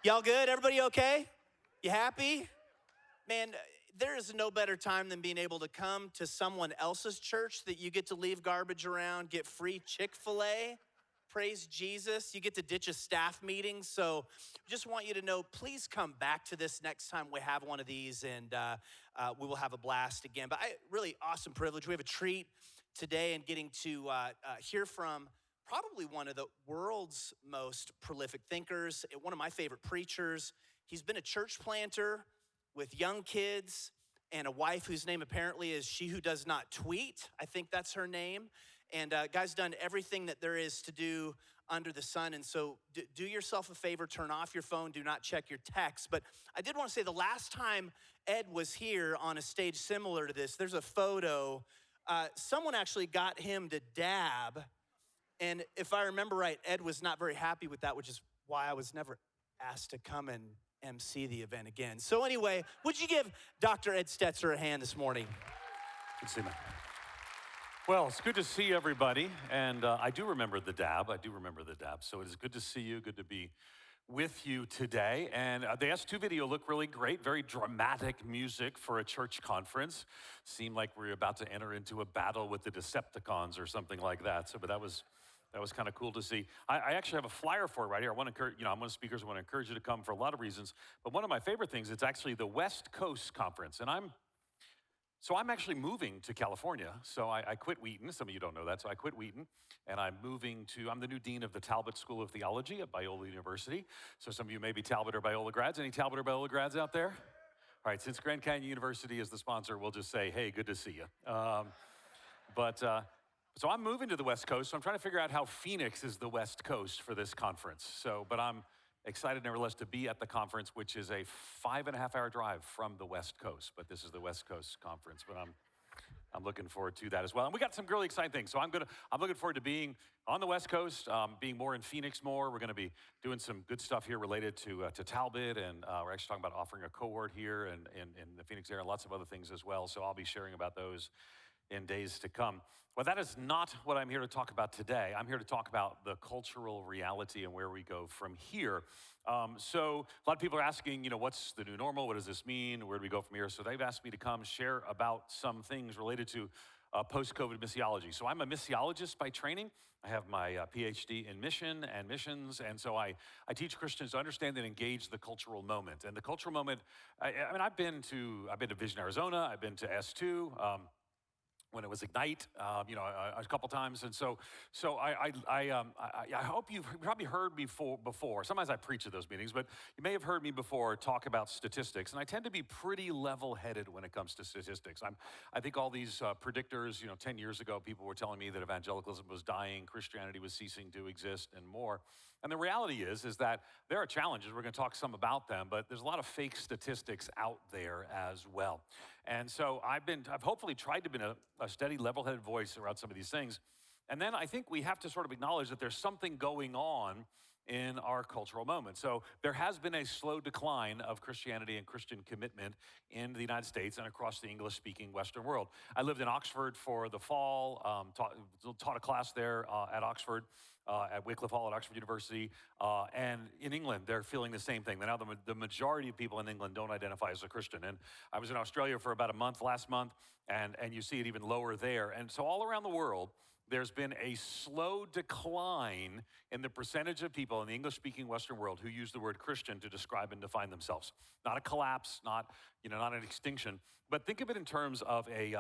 Y'all good? Everybody okay? You happy? Man, there is no better time than being able to come to someone else's church that you get to leave garbage around, get free Chick-fil-A. Praise Jesus. You get to ditch a staff meeting. So just want you to know, please come back to this next time we have one of these, and we will have a blast again. But really awesome privilege. We have a treat today in getting to hear from probably one of the world's most prolific thinkers, one of my favorite preachers. He's been a church planter with young kids and a wife whose name apparently is She Who Does Not Tweet. I think that's her name. And guy's done everything that there is to do under the sun. And so do yourself a favor, turn off your phone, do not check your text. But I did want to say the last time Ed was here on a stage similar to this, there's a photo. Someone actually got him to dab. And if I remember right, Ed was not very happy with that, which is why I was never asked to come and MC the event again. So anyway, would you give Dr. Ed Stetzer a hand this morning? Good to see you, man. Well, it's good to see everybody, and I do remember the dab. So it is good to see you, good to be with you today. And the S2 video looked really great, very dramatic music for a church conference. Seemed like we were about to enter into a battle with the Decepticons or something like that. But that was kind of cool to see. I actually have a flyer for it right here. I want to encourage, I'm one of the speakers. I want to encourage you to come for a lot of reasons. But one of my favorite things, it's actually the West Coast Conference. And I'm actually moving to California. So I quit Wheaton. Some of you don't know that. So I quit Wheaton, and I'm the new dean of the Talbot School of Theology at Biola University. So some of you may be Talbot or Biola grads. Any Talbot or Biola grads out there? All right, since Grand Canyon University is the sponsor, we'll just say, hey, good to see you. So I'm moving to the West Coast, so I'm trying to figure out how Phoenix is the West Coast for this conference. But I'm excited nevertheless to be at the conference, which is a 5.5-hour drive from the West Coast. But this is the West Coast Conference, but I'm looking forward to that as well. And we got some really exciting things. So I'm looking forward to being on the West Coast, being more in Phoenix more. We're going to be doing some good stuff here related to Talbot, and we're actually talking about offering a cohort here in the Phoenix area, and lots of other things as well. So I'll be sharing about those in days to come. Well, that is not what I'm here to talk about today. I'm here to talk about the cultural reality and where we go from here. So a lot of people are asking, what's the new normal? What does this mean? Where do we go from here? So they've asked me to come share about some things related to post-COVID missiology. So I'm a missiologist by training. I have my PhD in mission and missions, and so I teach Christians to understand and engage the cultural moment. And the cultural moment, I've been to Vision, Arizona. I've been to S2. When it was Ignite, a couple times, and so I hope you've probably heard me before. Sometimes I preach at those meetings, but you may have heard me before talk about statistics, and I tend to be pretty level-headed when it comes to statistics. I think all these predictors, 10 years ago, people were telling me that evangelicalism was dying, Christianity was ceasing to exist, and more. And the reality is that there are challenges. We're going to talk some about them, but there's a lot of fake statistics out there as well. And so I've hopefully tried to be a steady, level-headed voice around some of these things. And then I think we have to sort of acknowledge that there's something going on in our cultural moment. So there has been a slow decline of Christianity and Christian commitment in the United States and across the English-speaking Western world. I lived in Oxford for the fall, taught a class there at Oxford, at Wycliffe Hall at Oxford University, and in England, they're feeling the same thing. Now the majority of people in England don't identify as a Christian. And I was in Australia for about a month last month, and you see it even lower there. And so all around the world, there's been a slow decline in the percentage of people in the English-speaking Western world who use the word Christian to describe and define themselves. Not a collapse, not an extinction, but think of it in terms of a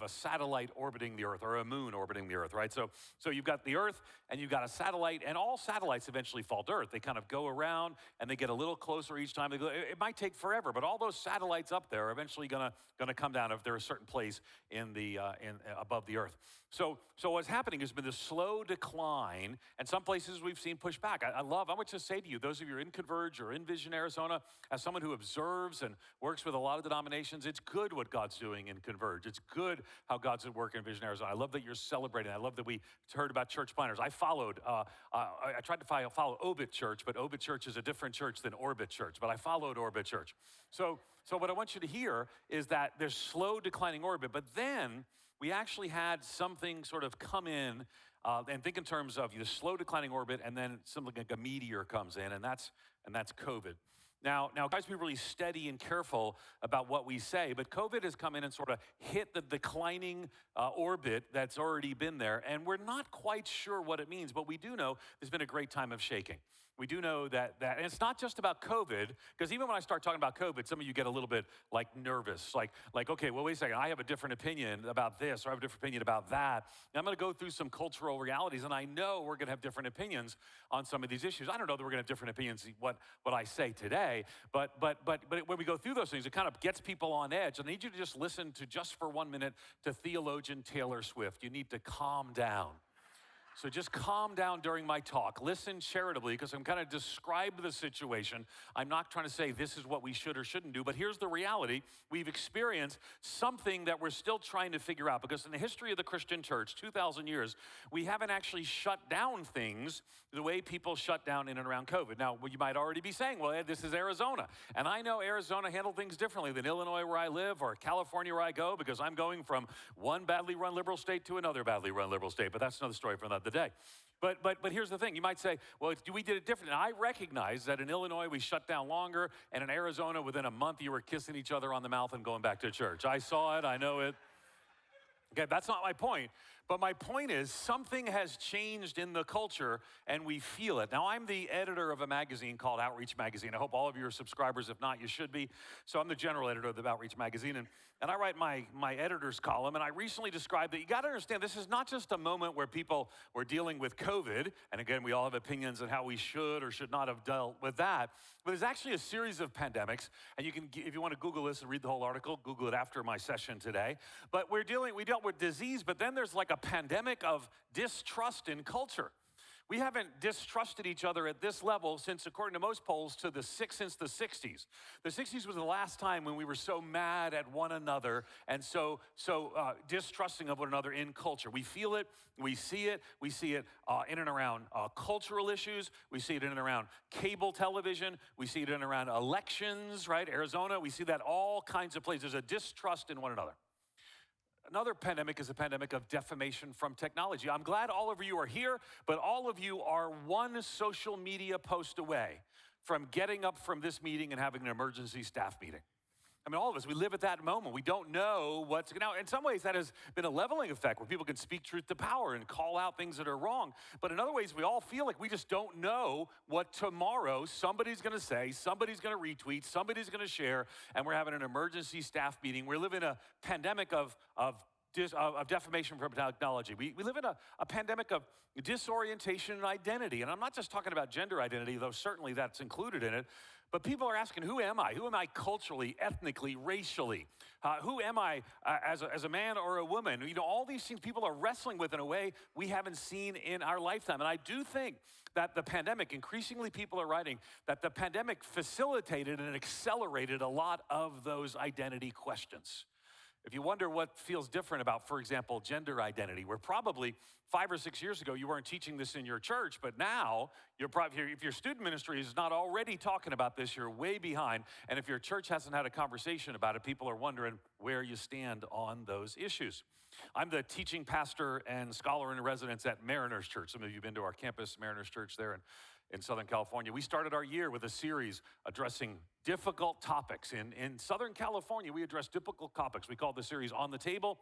satellite orbiting the Earth, or a moon orbiting the Earth, right? So you've got the Earth and you've got a satellite, and all satellites eventually fall to Earth. They kind of go around and they get a little closer each time they go. It might take forever, but all those satellites up there are eventually gonna come down if they're a certain place in above the Earth. So what's happening has been this slow decline, and some places we've seen pushback. I want to say to you, those of you who are in Converge or in Vision, Arizona, as someone who observes and works with a lot of denominations, it's good what God's doing in Converge. It's good how God's at work in Vision, Arizona. I love that you're celebrating. I love that we heard about church planners. I tried to follow Obit Church, but Obit Church is a different church than Orbit Church, but I followed Orbit Church. So what I want you to hear is that there's slow declining orbit, but then we actually had something sort of come in, and think in terms of the slow declining orbit, and then something like a meteor comes in, and that's and that's COVID. Now, guys, be really steady and careful about what we say, but COVID has come in and sort of hit the declining orbit that's already been there, and we're not quite sure what it means, but we do know there's been a great time of shaking. We do know that and it's not just about COVID, because even when I start talking about COVID, some of you get a little bit like nervous, like, okay, well, wait a second, I have a different opinion about this, or I have a different opinion about that. And I'm going to go through some cultural realities, and I know we're going to have different opinions on some of these issues. I don't know that we're going to have different opinions what I say today, but when we go through those things, it kind of gets people on edge. And I need you to just listen to just for 1 minute to theologian Taylor Swift. You need to calm down. So just calm down during my talk. Listen charitably, because I'm going to describe the situation. I'm not trying to say this is what we should or shouldn't do, but here's the reality. We've experienced something that we're still trying to figure out, because in the history of the Christian church, 2,000 years, we haven't actually shut down things the way people shut down in and around COVID. Now, you might already be saying, well, Ed, this is Arizona. And I know Arizona handled things differently than Illinois, where I live, or California, where I go, because I'm going from one badly run liberal state to another badly run liberal state. But that's another story for another day. But here's the thing. You might say, well, we did it different. And I recognize that in Illinois, we shut down longer. And in Arizona, within a month, you were kissing each other on the mouth and going back to church. I saw it. I know it. Okay, that's not my point. But my point is, something has changed in the culture, and we feel it. Now, I'm the editor of a magazine called Outreach Magazine. I hope all of you are subscribers. If not, you should be. So I'm the general editor of the Outreach Magazine, and I write my editor's column, and I recently described that you got to understand this is not just a moment where people were dealing with COVID, and again, we all have opinions on how we should or should not have dealt with that, but there's actually a series of pandemics, and you can, if you want to Google this and read the whole article, Google it after my session today. But we dealt with disease, but then there's like a pandemic of distrust in culture. We haven't distrusted each other at this level since, according to most polls, since the 60s. The 60s was the last time when we were so mad at one another and so distrusting of one another in culture. We feel it, we see it in and around cultural issues. We see it in and around cable television. We see it in and around elections, right? Arizona, we see that all kinds of places. There's a distrust in one another. Another pandemic is a pandemic of defamation from technology. I'm glad all of you are here, but all of you are one social media post away from getting up from this meeting and having an emergency staff meeting. I mean, all of us, we live at that moment. We don't know what's going to happen. In some ways, that has been a leveling effect where people can speak truth to power and call out things that are wrong. But in other ways, we all feel like we just don't know what tomorrow somebody's going to say, somebody's going to retweet, somebody's going to share, and we're having an emergency staff meeting. We're living a pandemic of defamation from technology. We live in a pandemic of disorientation and identity. And I'm not just talking about gender identity, though certainly that's included in it. But people are asking, who am I? Who am I culturally, ethnically, racially? Who am I as a man or a woman? You know, all these things people are wrestling with in a way we haven't seen in our lifetime. And I do think that the pandemic, increasingly people are writing, that the pandemic facilitated and accelerated a lot of those identity questions. If you wonder what feels different about, for example, gender identity, where probably 5 or 6 years ago you weren't teaching this in your church, but now if your student ministry is not already talking about this, you're way behind. And if your church hasn't had a conversation about it, people are wondering where you stand on those issues. I'm the teaching pastor and scholar in residence at Mariners Church. Some of you have been to our campus, Mariners Church there in Southern California. We started our year with a series addressing difficult topics. In Southern California, we address difficult topics. We called the series On the Table.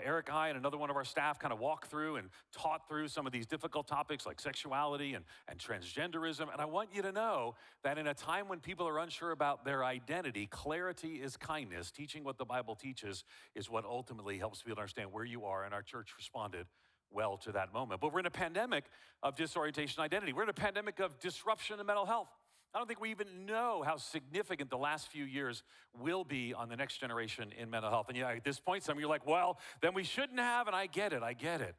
Eric and I and another one of our staff kind of walked through and taught through some of these difficult topics like sexuality and transgenderism. And I want you to know that in a time when people are unsure about their identity, clarity is kindness. Teaching what the Bible teaches is what ultimately helps people understand where you are, and our church responded well to that moment. But we're in a pandemic of disorientation identity. We're in a pandemic of disruption in mental health. I don't think we even know how significant the last few years will be on the next generation in mental health. And at this point, some of you are like, well, then we shouldn't have, and I get it.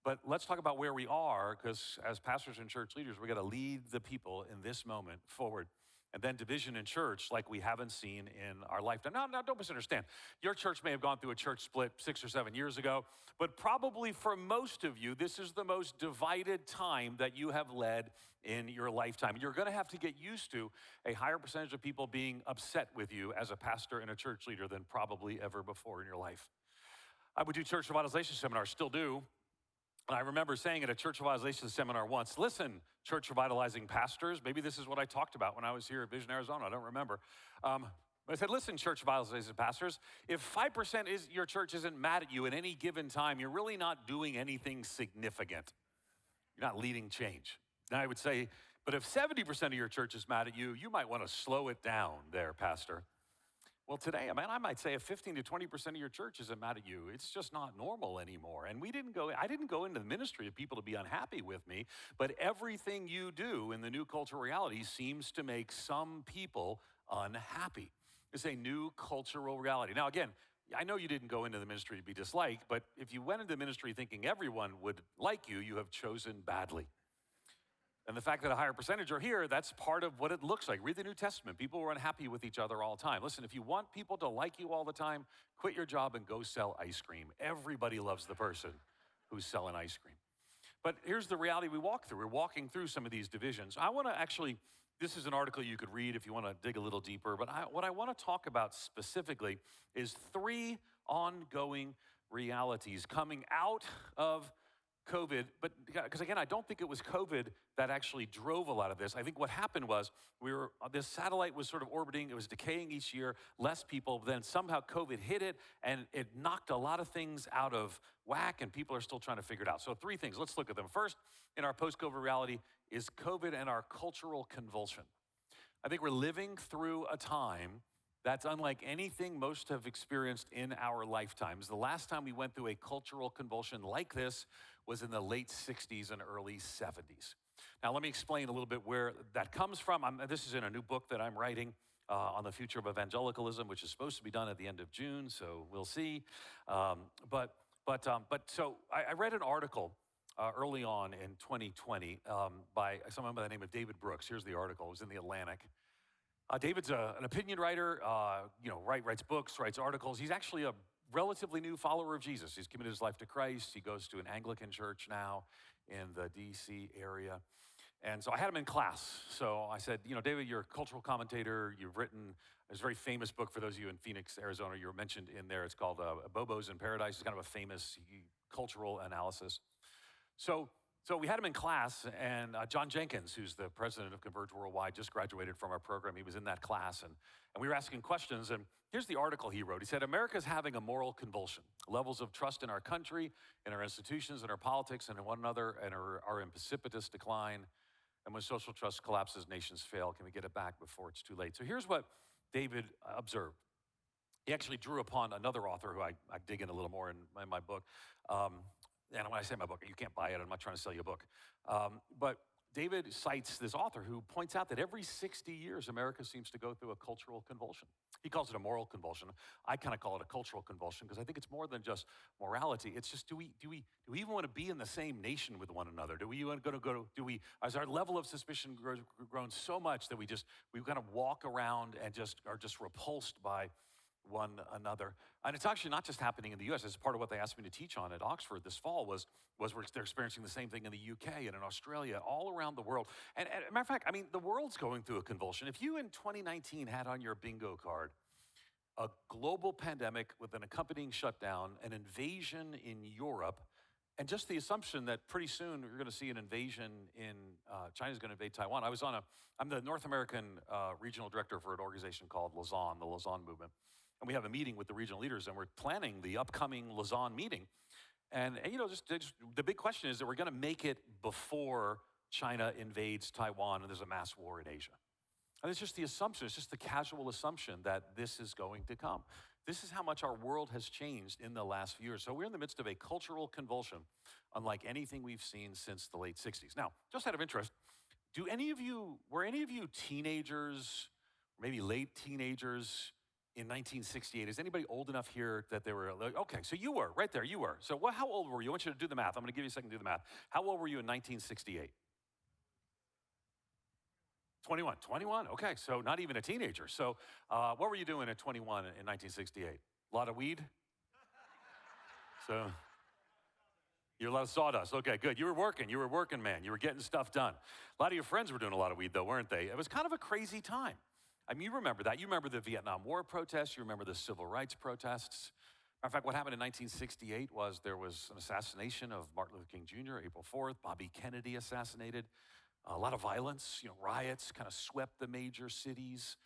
But let's talk about where we are, because as pastors and church leaders, we got to lead the people in this moment forward. And then division in church like we haven't seen in our lifetime. Now, don't misunderstand. Your church may have gone through a church split 6 or 7 years ago, but probably for most of you, this is the most divided time that you have led in your lifetime. You're going to have to get used to a higher percentage of people being upset with you as a pastor and a church leader than probably ever before in your life. I would do church revitalization seminars, still do. And I remember saying at a church revitalization seminar once, listen, church revitalizing pastors, maybe this is what I talked about when I was here at Vision Arizona, I don't remember. But I said, listen, church revitalization pastors, if 5% is your church isn't mad at you at any given time, you're really not doing anything significant. You're not leading change. Now I would say, but if 70% of your church is mad at you, you might want to slow it down there, pastor. Well, today, I might say if 15 to 20% of your church isn't mad at you, it's just not normal anymore. And I didn't go into the ministry of people to be unhappy with me, but everything you do in the new cultural reality seems to make some people unhappy. It's a new cultural reality. Now, again, I know you didn't go into the ministry to be disliked, but if you went into the ministry thinking everyone would like you, you have chosen badly. And the fact that a higher percentage are here, that's part of what it looks like. Read the New Testament. People were unhappy with each other all the time. Listen, if you want people to like you all the time, quit your job and go sell ice cream. Everybody loves the person who's selling ice cream. But here's the reality we walk through. We're walking through some of these divisions. I want to actually, this is an article you could read if you want to dig a little deeper, but what I want to talk about specifically is 3 ongoing realities coming out of COVID, but because again, I don't think it was COVID that actually drove a lot of this. I think what happened was this satellite was sort of orbiting, it was decaying each year, less people, then somehow COVID hit it and it knocked a lot of things out of whack and people are still trying to figure it out. So 3 things, let's look at them. First, in our post-COVID reality is COVID and our cultural convulsion. I think we're living through a time that's unlike anything most have experienced in our lifetimes. The last time we went through a cultural convulsion like this was in the late 60s and early 70s. Now, let me explain a little bit where that comes from. This is in a new book that I'm writing on the future of evangelicalism, which is supposed to be done at the end of June, so we'll see. So I read an article early on in 2020 by someone by the name of David Brooks. Here's the article. It was in the Atlantic. David's an opinion writer, writes books, writes articles. He's actually a relatively new follower of Jesus. He's committed his life to Christ. He goes to an Anglican church now in the DC area. And so I had him in class. So I said, David, you're a cultural commentator. You've written this very famous book for those of you in Phoenix, Arizona. You were mentioned in there. It's called Bobos in Paradise. It's kind of a famous cultural analysis. So we had him in class, and John Jenkins, who's the president of Converge Worldwide, just graduated from our program. He was in that class, and we were asking questions, and here's the article he wrote. He said, America's having a moral convulsion. Levels of trust in our country, in our institutions, in our politics, and in one another are in precipitous decline. And when social trust collapses, nations fail. Can we get it back before it's too late? So here's what David observed. He actually drew upon another author who I dig in a little more in my book. And when I say my book, you can't buy it. I'm not trying to sell you a book. But David cites this author who points out that every 60 years, America seems to go through a cultural convulsion. He calls it a moral convulsion. I kind of call it a cultural convulsion because I think it's more than just morality. It's just, do we even want to be in the same nation with one another? Has our level of suspicion grown so much that we kind of walk around and are just repulsed by one another? And it's actually not just happening in the U.S. It's part of what they asked me to teach on at Oxford this fall was they're experiencing the same thing in the U.K. and in Australia, all around the world. And as a matter of fact, the world's going through a convulsion. If you in 2019 had on your bingo card a global pandemic with an accompanying shutdown, an invasion in Europe, and just the assumption that pretty soon we're going to see an invasion in China's going to invade Taiwan. I'm the North American regional director for an organization called Lausanne, the Lausanne Movement. And we have a meeting with the regional leaders, and we're planning the upcoming Lausanne meeting. And just the big question is that we're going to make it before China invades Taiwan and there's a mass war in Asia. And it's just the assumption, it's just the casual assumption that this is going to come. This is how much our world has changed in the last few years. So we're in the midst of a cultural convulsion unlike anything we've seen since the late 60s. Now, just out of interest, were any of you teenagers, maybe late teenagers, in 1968, is anybody old enough here that they were, okay, so you were, right there, you were. So how old were you? I want you to do the math. I'm going to give you a second to do the math. How old were you in 1968? 21, okay, so not even a teenager. So what were you doing at 21 in 1968? A lot of weed? So you're a lot of sawdust. Okay, good. You were working, man. You were getting stuff done. A lot of your friends were doing a lot of weed, though, weren't they? It was kind of a crazy time. You remember that. You remember the Vietnam War protests. You remember the civil rights protests. In fact, what happened in 1968 was there was an assassination of Martin Luther King Jr., April 4th, Bobby Kennedy assassinated, a lot of violence, riots kind of swept the major cities.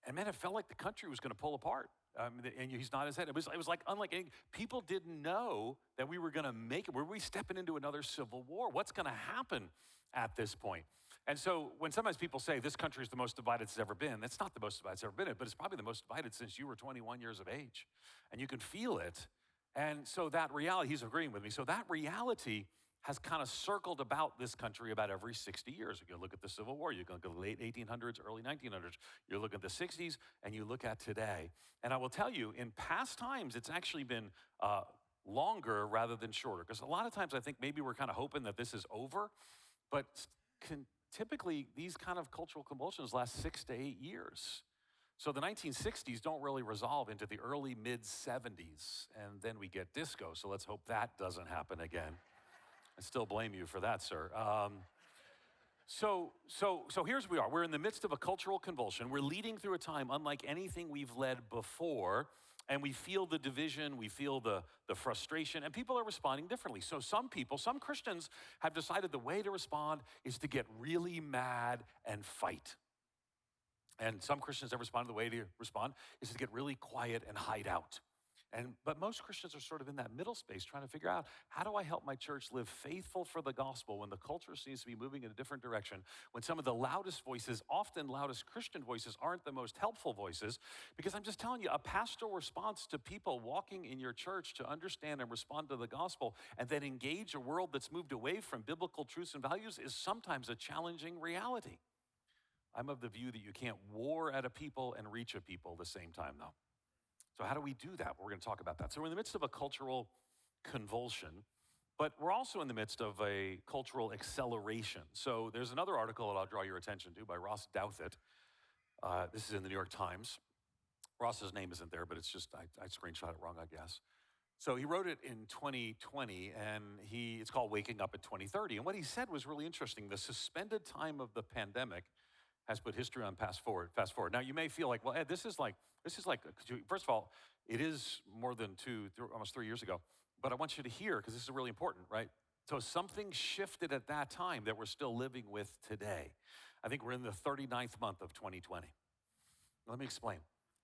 And man, it felt like the country was going to pull apart. And he's not his head. It was like unlike any, people didn't know that we were going to make it. Were we stepping into another civil war? What's going to happen at this point? And so when sometimes people say this country is the most divided it's ever been, that's not the most divided it's ever been, but it's probably the most divided since you were 21 years of age. And you can feel it. And so that reality, he's agreeing with me. So that reality has kind of circled about this country about every 60 years. You can look at the Civil War, you can look at the late 1800s, early 1900s, you look at the 60s, and you look at today. And I will tell you, in past times, it's actually been longer rather than shorter. Because a lot of times I think maybe we're kind of hoping that this is over, but typically these kind of cultural convulsions last 6 to 8 years. So the 1960s don't really resolve into the early mid-70s, and then we get disco, so let's hope that doesn't happen again. I still blame you for that, sir. So here's where we are. We're in the midst of a cultural convulsion. We're leading through a time unlike anything we've led before, and we feel the division, we feel the frustration, and people are responding differently. So some Christians have decided the way to respond is to get really mad and fight. And some Christians have responded the way to respond is to get really quiet and hide out. But most Christians are sort of in that middle space trying to figure out, how do I help my church live faithful for the gospel when the culture seems to be moving in a different direction, when some of the loudest voices, often loudest Christian voices, aren't the most helpful voices? Because I'm just telling you, a pastoral response to people walking in your church to understand and respond to the gospel and then engage a world that's moved away from biblical truths and values is sometimes a challenging reality. I'm of the view that you can't war at a people and reach a people at the same time, though. So how do we do that? We're going to talk about that. So we're in the midst of a cultural convulsion, but we're also in the midst of a cultural acceleration. So there's another article that I'll draw your attention to by Ross Douthat. This is in the New York Times. Ross's name isn't there, but it's just, I screenshot it wrong, I guess. So he wrote it in 2020, and it's called Waking Up in 2030. And what he said was really interesting. The suspended time of the pandemic has put history on fast forward. Now you may feel like, well, Ed, this is like, first of all, it is more than almost 3 years ago, but I want you to hear, because this is really important, right? So something shifted at that time that we're still living with today. I think we're in the 39th month of 2020. Let me explain.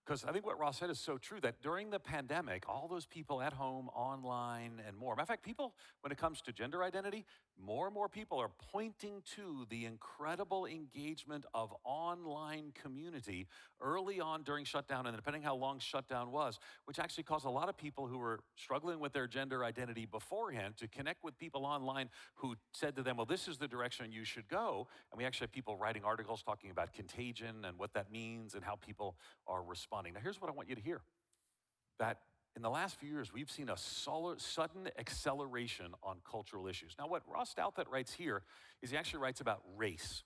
Because I think what Ross said is so true, that during the pandemic, all those people at home, online, and more. Matter of fact, people, when it comes to gender identity, more and more people are pointing to the incredible engagement of online community early on during shutdown, and depending how long shutdown was, which actually caused a lot of people who were struggling with their gender identity beforehand to connect with people online who said to them, well, this is the direction you should go. And we actually have people writing articles talking about contagion and what that means and how people are responding. Now, here's what I want you to hear. That in the last few years, we've seen a sudden acceleration on cultural issues. Now, what Ross Douthat writes here is he actually writes about race.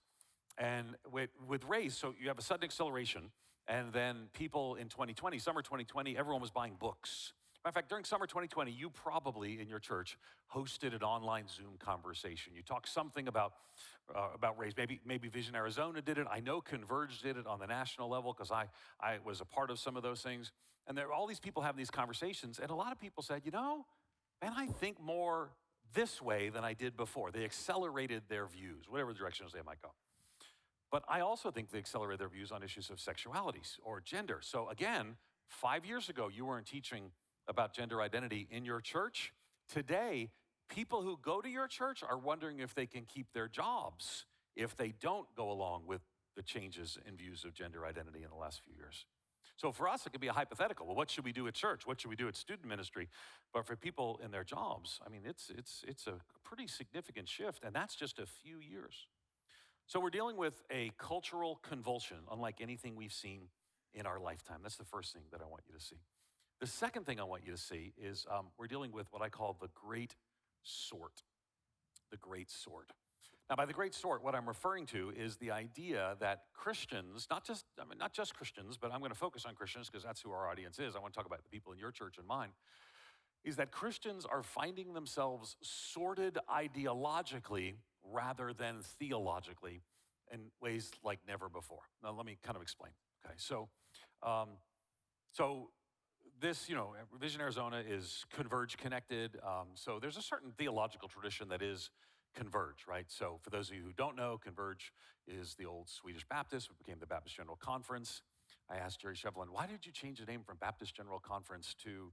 And with race, so you have a sudden acceleration, and then people in 2020, summer 2020, everyone was buying books. Matter of fact, during summer 2020, you probably in your church hosted an online Zoom conversation. You talked something about race. Maybe Vision Arizona did it. I know Converge did it on the national level because I was a part of some of those things. And there are all these people having these conversations, and a lot of people said, man, I think more this way than I did before. They accelerated their views, whatever directions they might go. But I also think they accelerated their views on issues of sexuality or gender. So again, 5 years ago, you weren't teaching about gender identity in your church. Today, people who go to your church are wondering if they can keep their jobs if they don't go along with the changes in views of gender identity in the last few years. So for us, it could be a hypothetical. Well, what should we do at church? What should we do at student ministry? But for people in their jobs, I mean, it's a pretty significant shift, and that's just a few years. So we're dealing with a cultural convulsion, unlike anything we've seen in our lifetime. That's the first thing that I want you to see. The second thing I want you to see is we're dealing with what I call the great sort. The great sort. Now, by the great sort, what I'm referring to is the idea that Christians, not just Christians, but I'm going to focus on Christians because that's who our audience is. I want to talk about the people in your church and mine, is that Christians are finding themselves sorted ideologically rather than theologically in ways like never before. Now, let me kind of explain. Okay, so this, Vision Arizona is Converge connected. So there's a certain theological tradition that is Converge, right? So for those of you who don't know, Converge is the old Swedish Baptist, which became the Baptist General Conference. I asked Jerry Shevlin, why did you change the name from Baptist General Conference to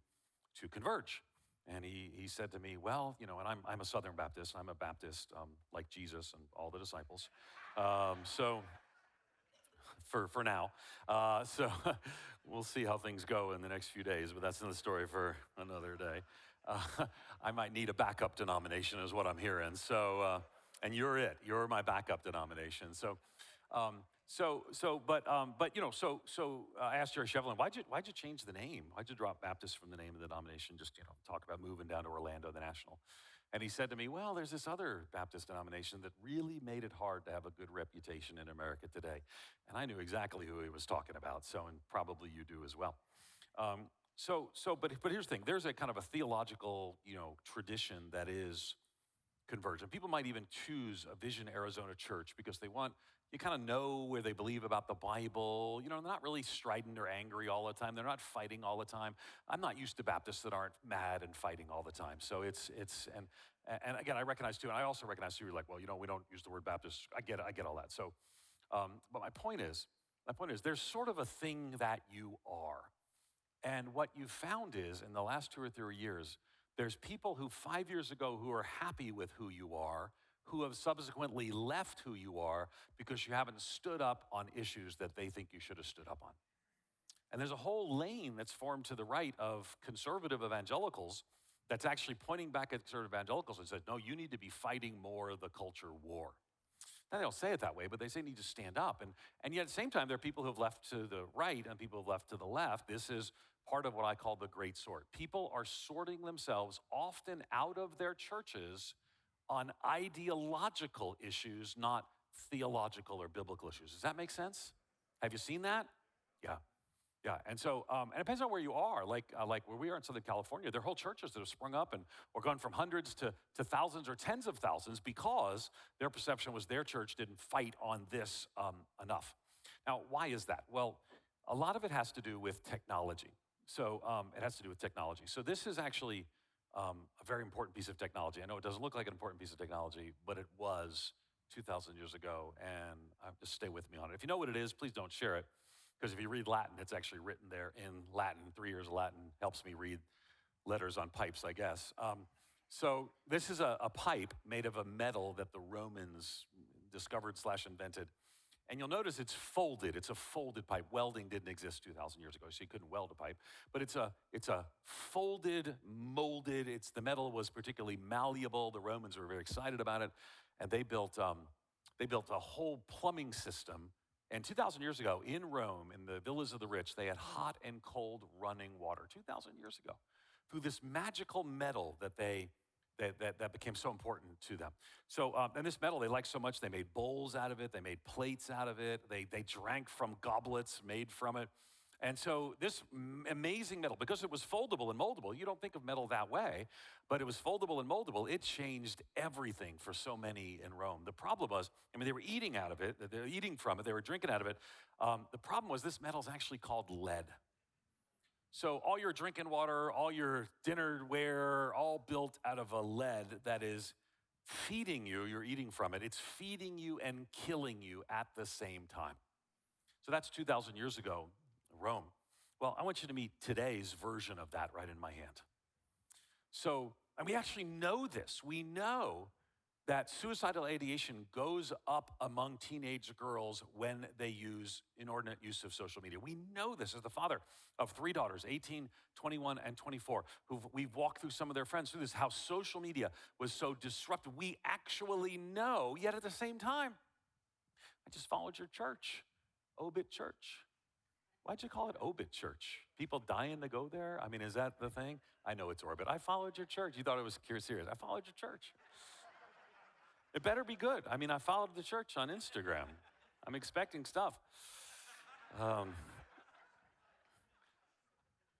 Converge? And he said to me, well, and I'm a Southern Baptist. I'm a Baptist like Jesus and all the disciples. So for now. So we'll see how things go in the next few days, but that's another story for another day. I might need a backup denomination is what I'm hearing. So, and you're it. You're my backup denomination. I asked Jerry Shevlin, why'd you change the name? Why'd you drop Baptist from the name of the denomination? Just, talk about moving down to Orlando, the National. And he said to me, well, there's this other Baptist denomination that really made it hard to have a good reputation in America today. And I knew exactly who he was talking about, and probably you do as well. But here's the thing. There's a kind of a theological, tradition that is Converge. And people might even choose a Vision Arizona church because you kind of know where they believe about the Bible. They're not really strident or angry all the time. They're not fighting all the time. I'm not used to Baptists that aren't mad and fighting all the time. So and again, I recognize too, and I also recognize too, you're like, well, we don't use the word Baptist. I get all that. So, but my point is, there's sort of a thing that you are. And what you found is, in the last 2 or 3 years, there's people who 5 years ago who are happy with who you are, who have subsequently left who you are because you haven't stood up on issues that they think you should have stood up on. And there's a whole lane that's formed to the right of conservative evangelicals that's actually pointing back at conservative evangelicals and says, no, you need to be fighting more of the culture war. Now, they don't say it that way, but they say you need to stand up. And yet at the same time, there are people who have left to the right and people who have left to the left. This is part of what I call the great sort. People are sorting themselves often out of their churches on ideological issues, not theological or biblical issues. Does that make sense? Have you seen that? Yeah. Yeah, and so, and it depends on where you are. Like where we are in Southern California, there are whole churches that have sprung up or gone from hundreds to thousands or tens of thousands because their perception was their church didn't fight on this enough. Now, why is that? Well, a lot of it has to do with technology. So it has to do with technology. So this is actually a very important piece of technology. I know it doesn't look like an important piece of technology, but it was 2,000 years ago, and just stay with me on it. If you know what it is, please don't share it. Because if you read Latin, it's actually written there in Latin. 3 years of Latin helps me read letters on pipes, I guess. So this is a pipe made of a metal that the Romans discovered / invented. And you'll notice it's folded. It's a folded pipe. Welding didn't exist 2,000 years ago, so you couldn't weld a pipe. But it's a folded, molded. The metal was particularly malleable. The Romans were very excited about it, and they built a whole plumbing system. And 2,000 years ago, in Rome, in the villas of the rich, they had hot and cold running water. 2,000 years ago, through this magical metal that became so important to them. So, and this metal they liked so much, they made bowls out of it, they made plates out of it, they drank from goblets made from it. And so this amazing metal, because it was foldable and moldable, you don't think of metal that way, but it was foldable and moldable, it changed everything for so many in Rome. The problem was, they were eating out of it, they were eating from it, they were drinking out of it. The problem was this metal is actually called lead. So all your drinking water, all your dinnerware, all built out of a lead that is feeding you, you're eating from it. It's feeding you and killing you at the same time. So that's 2,000 years ago, Rome. Well, I want you to meet today's version of that right in my hand. So, and we actually know this. We know that suicidal ideation goes up among teenage girls when they use inordinate use of social media. We know this as the father of 3 daughters, 18, 21, and 24, we've walked through some of their friends through this, how social media was so disruptive. We actually know, yet at the same time, I just followed your church, Obit Church. Why'd you call it Obit Church? People dying to go there? Is that the thing? I know it's Orbit. I followed your church. You thought it was serious. I followed your church. It better be good. I followed the church on Instagram. I'm expecting stuff.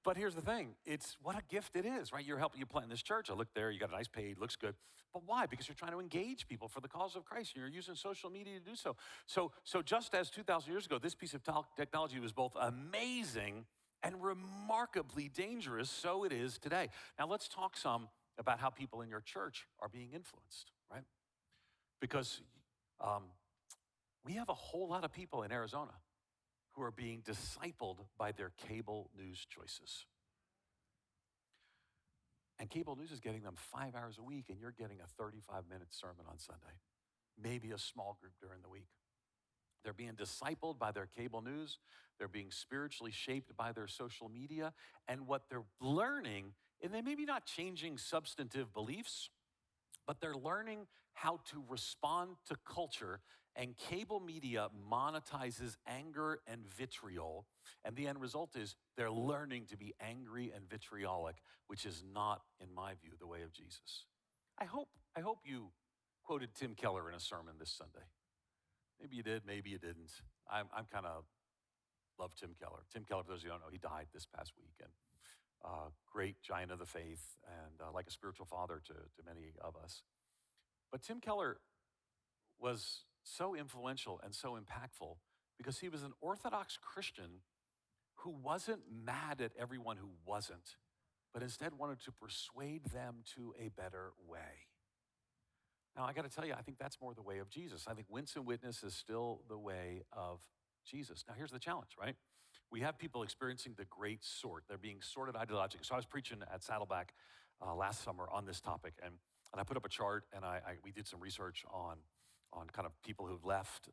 But here's the thing. It's what a gift it is, right? You're helping you plant this church. I look there, you got a nice page, looks good. But why? Because you're trying to engage people for the cause of Christ, and you're using social media to do so. So just as 2,000 years ago, this piece of technology was both amazing and remarkably dangerous. So it is today. Now let's talk some about how people in your church are being influenced, right? Because um, we have a whole lot of people in Arizona who are being discipled by their cable news choices. And cable news is getting them 5 hours a week, and you're getting a 35-minute sermon on Sunday, maybe a small group during the week. They're being discipled by their cable news. They're being spiritually shaped by their social media. And what they're learning, and they maybe not changing substantive beliefs, but they're learning how to respond to culture. And cable media monetizes anger and vitriol. And the end result is they're learning to be angry and vitriolic, which is not, in my view, the way of Jesus. I hope you quoted Tim Keller in a sermon this Sunday. Maybe you did, maybe you didn't. I'm kind of love Tim Keller. Tim Keller, for those of you who don't know, he died this past week, and great giant of the faith, and like a spiritual father to many of us. But Tim Keller was so influential and so impactful because he was an Orthodox Christian who wasn't mad at everyone who wasn't, but instead wanted to persuade them to a better way. Now, I got to tell you, I think that's more the way of Jesus. I think Winston Witness is still the way of Jesus. Now, here's the challenge, right? We have people experiencing the great sort. They're being sorted ideologically. So I was preaching at Saddleback last summer on this topic, and I put up a chart, and we did some research on kind of people who've left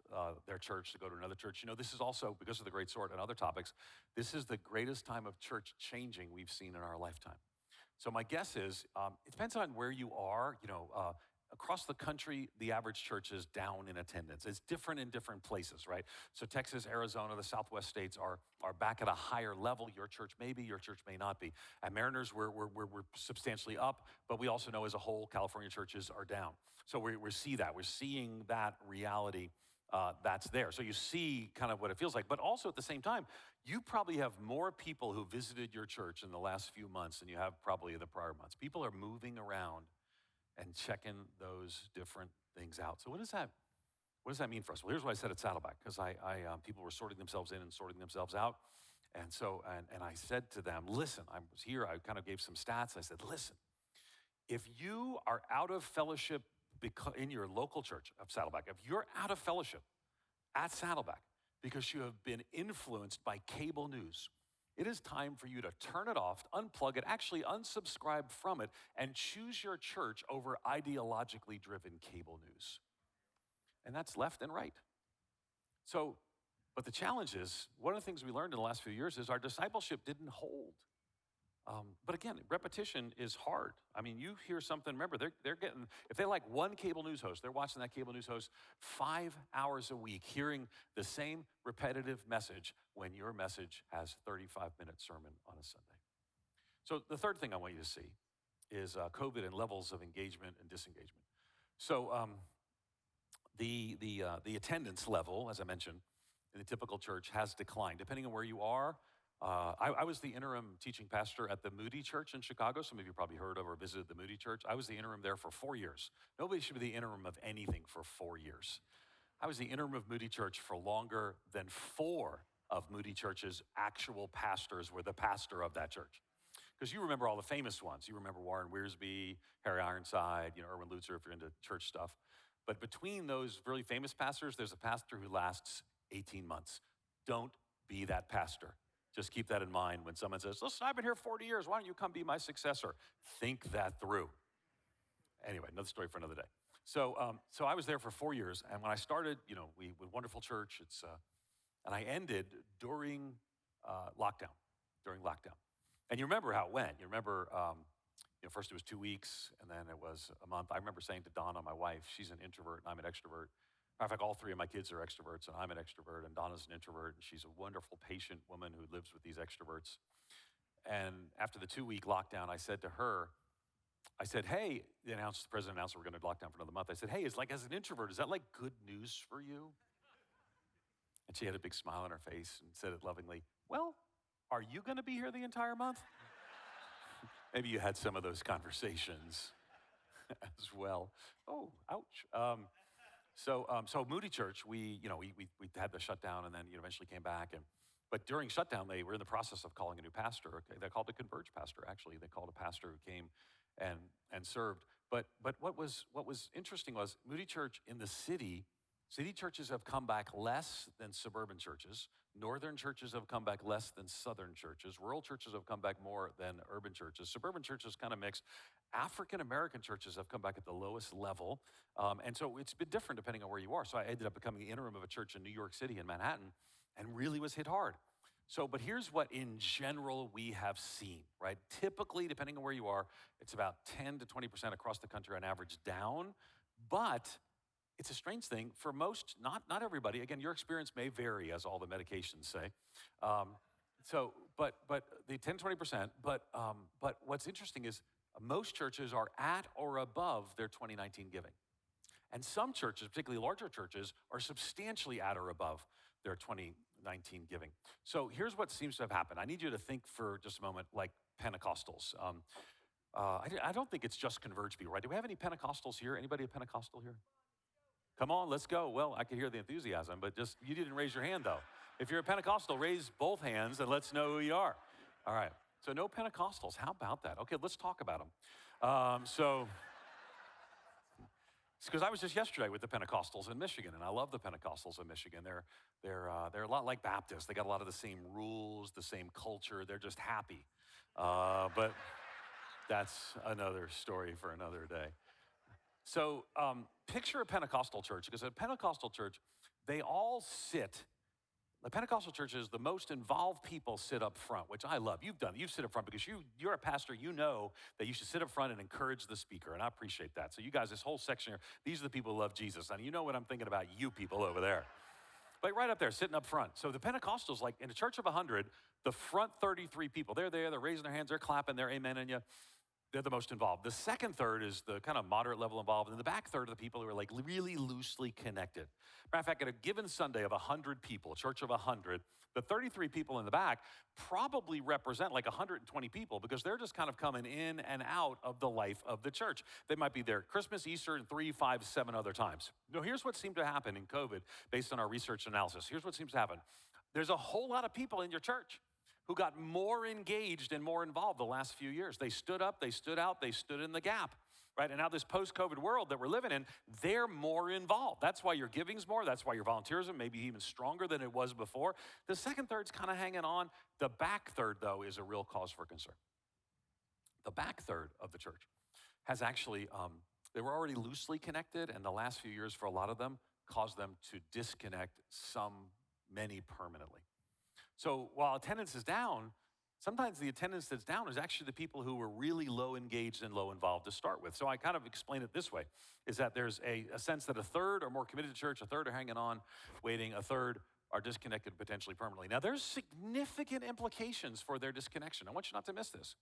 their church to go to another church. You know, this is also, because of the great sort and other topics, this is the greatest time of church changing we've seen in our lifetime. So my guess is, it depends on where you are. Across the country, the average church is down in attendance. It's different in different places, right? So Texas, Arizona, the Southwest states are back at a higher level. Your church may be, your church may not be. At Mariners, we're substantially up, but we also know as a whole, California churches are down. So we see that. We're seeing that reality that's there. So you see kind of what it feels like. But also at the same time, you probably have more people who visited your church in the last few months than you have probably in the prior months. People are moving around and checking those different things out. So what does that mean for us? Well, here's what I said at Saddleback, because people were sorting themselves in and sorting themselves out. And so, and I said to them, listen, I was here, I kind of gave some stats. I said, listen, if you are out of fellowship in your local church of Saddleback, if you're out of fellowship at Saddleback because you have been influenced by cable news, it is time for you to turn it off, unplug it, actually unsubscribe from it, and choose your church over ideologically driven cable news. And that's left and right. So, but the challenge is, one of the things we learned in the last few years is our discipleship didn't hold. But again, repetition is hard. I mean, you hear something, remember, they're getting, if they like one cable news host, they're watching that cable news host 5 hours a week, hearing the same repetitive message when your message has 35-minute sermon on a Sunday. So the third thing I want you to see is COVID and levels of engagement and disengagement. So the attendance level, as I mentioned, in the typical church has declined. Depending on where you are, I was the interim teaching pastor at the Moody Church in Chicago. Some of you probably heard of or visited the Moody Church. I was the interim there for 4 years. Nobody should be the interim of anything for 4 years. I was the interim of Moody Church for longer than 4 of Moody Church's actual pastors were the pastor of that church. Because you remember all the famous ones. You remember Warren Wiersbe, Harry Ironside, Erwin Lutzer if you're into church stuff. But between those really famous pastors, there's a pastor who lasts 18 months. Don't be that pastor. Just keep that in mind when someone says, listen, I've been here 40 years. Why don't you come be my successor? Think that through. Anyway, another story for another day. So I was there for 4 years. And when I started, we wonderful church. And I ended during lockdown. And you remember how it went. You remember, first it was 2 weeks, and then it was a month. I remember saying to Donna, my wife, she's an introvert, and I'm an extrovert. Matter of fact, all 3 of my kids are extroverts, and I'm an extrovert, and Donna's an introvert, and she's a wonderful, patient woman who lives with these extroverts. And after the 2-week lockdown, I said to her, hey, the president announced we're going to lock down for another month. I said, hey, as an introvert, is that like good news for you? And she had a big smile on her face and said it lovingly, well, are you going to be here the entire month? Maybe you had some of those conversations as well. Oh, ouch. So Moody Church, we had the shutdown and then eventually came back. But during shutdown, they were in the process of calling a new pastor. Okay, they called a Converge pastor, actually. They called a pastor who came and served. But what was interesting was Moody Church in the city churches have come back less than suburban churches. Northern churches have come back less than southern churches. Rural churches have come back more than urban churches. Suburban churches kind of mix. African American churches have come back at the lowest level. And so it's been different depending on where you are. So I ended up becoming the interim of a church in New York City in Manhattan and really was hit hard. So, but here's what in general we have seen, right? Typically, depending on where you are, it's about 10 to 20% across the country on average down. But it's a strange thing for most, not everybody. Again, your experience may vary, as all the medications say. But the 10, 20%. But what's interesting is most churches are at or above their 2019 giving. And some churches, particularly larger churches, are substantially at or above their 2019 giving. So here's what seems to have happened. I need you to think for just a moment like Pentecostals. I don't think it's just Converge people, right? Do we have any Pentecostals here? Anybody a Pentecostal here? Come on, let's go. Well, I could hear the enthusiasm, but just, you didn't raise your hand though. If you're a Pentecostal, raise both hands and let's know who you are. All right, so no Pentecostals, how about that? Okay, let's talk about them. It's because I was just yesterday with the Pentecostals in Michigan, and I love the Pentecostals in Michigan. They're a lot like Baptists. They got a lot of the same rules, the same culture. They're just happy. But that's another story for another day. So picture a Pentecostal church, because a Pentecostal church, they all sit. The Pentecostal church is the most involved people sit up front, which I love. You've sit up front because you're a pastor. You know that you should sit up front and encourage the speaker, and I appreciate that. So you guys, this whole section here, these are the people who love Jesus, and you know what I'm thinking about, you people over there. But right up there, sitting up front. So the Pentecostals, like in a church of 100, the front 33 people, they're there, they're raising their hands, they're clapping, they're amening you. They're the most involved. The second third is the kind of moderate level involved, and the back third are the people who are like really loosely connected. Matter of fact, at a given Sunday of 100 people, a church of 100, the 33 people in the back probably represent like 120 people because they're just kind of coming in and out of the life of the church. They might be there Christmas, Easter, and 3, 5, 7 other times. Now, here's what seemed to happen in COVID based on our research analysis. Here's what seems to happen. There's a whole lot of people in your church who got more engaged and more involved the last few years. They stood up, they stood out, they stood in the gap, right? And now this post-COVID world that we're living in, they're more involved. That's why your giving's more. That's why your volunteerism may be even stronger than it was before. The second third's kind of hanging on. The back third, though, is a real cause for concern. The back third of the church has actually, they were already loosely connected, and the last few years for a lot of them caused them to disconnect many permanently. So while attendance is down, sometimes the attendance that's down is actually the people who were really low engaged and low involved to start with. So I kind of explain it this way, is that there's a sense that a third are more committed to church, a third are hanging on, waiting, a third are disconnected potentially permanently. Now there's significant implications for their disconnection. I want you not to miss this.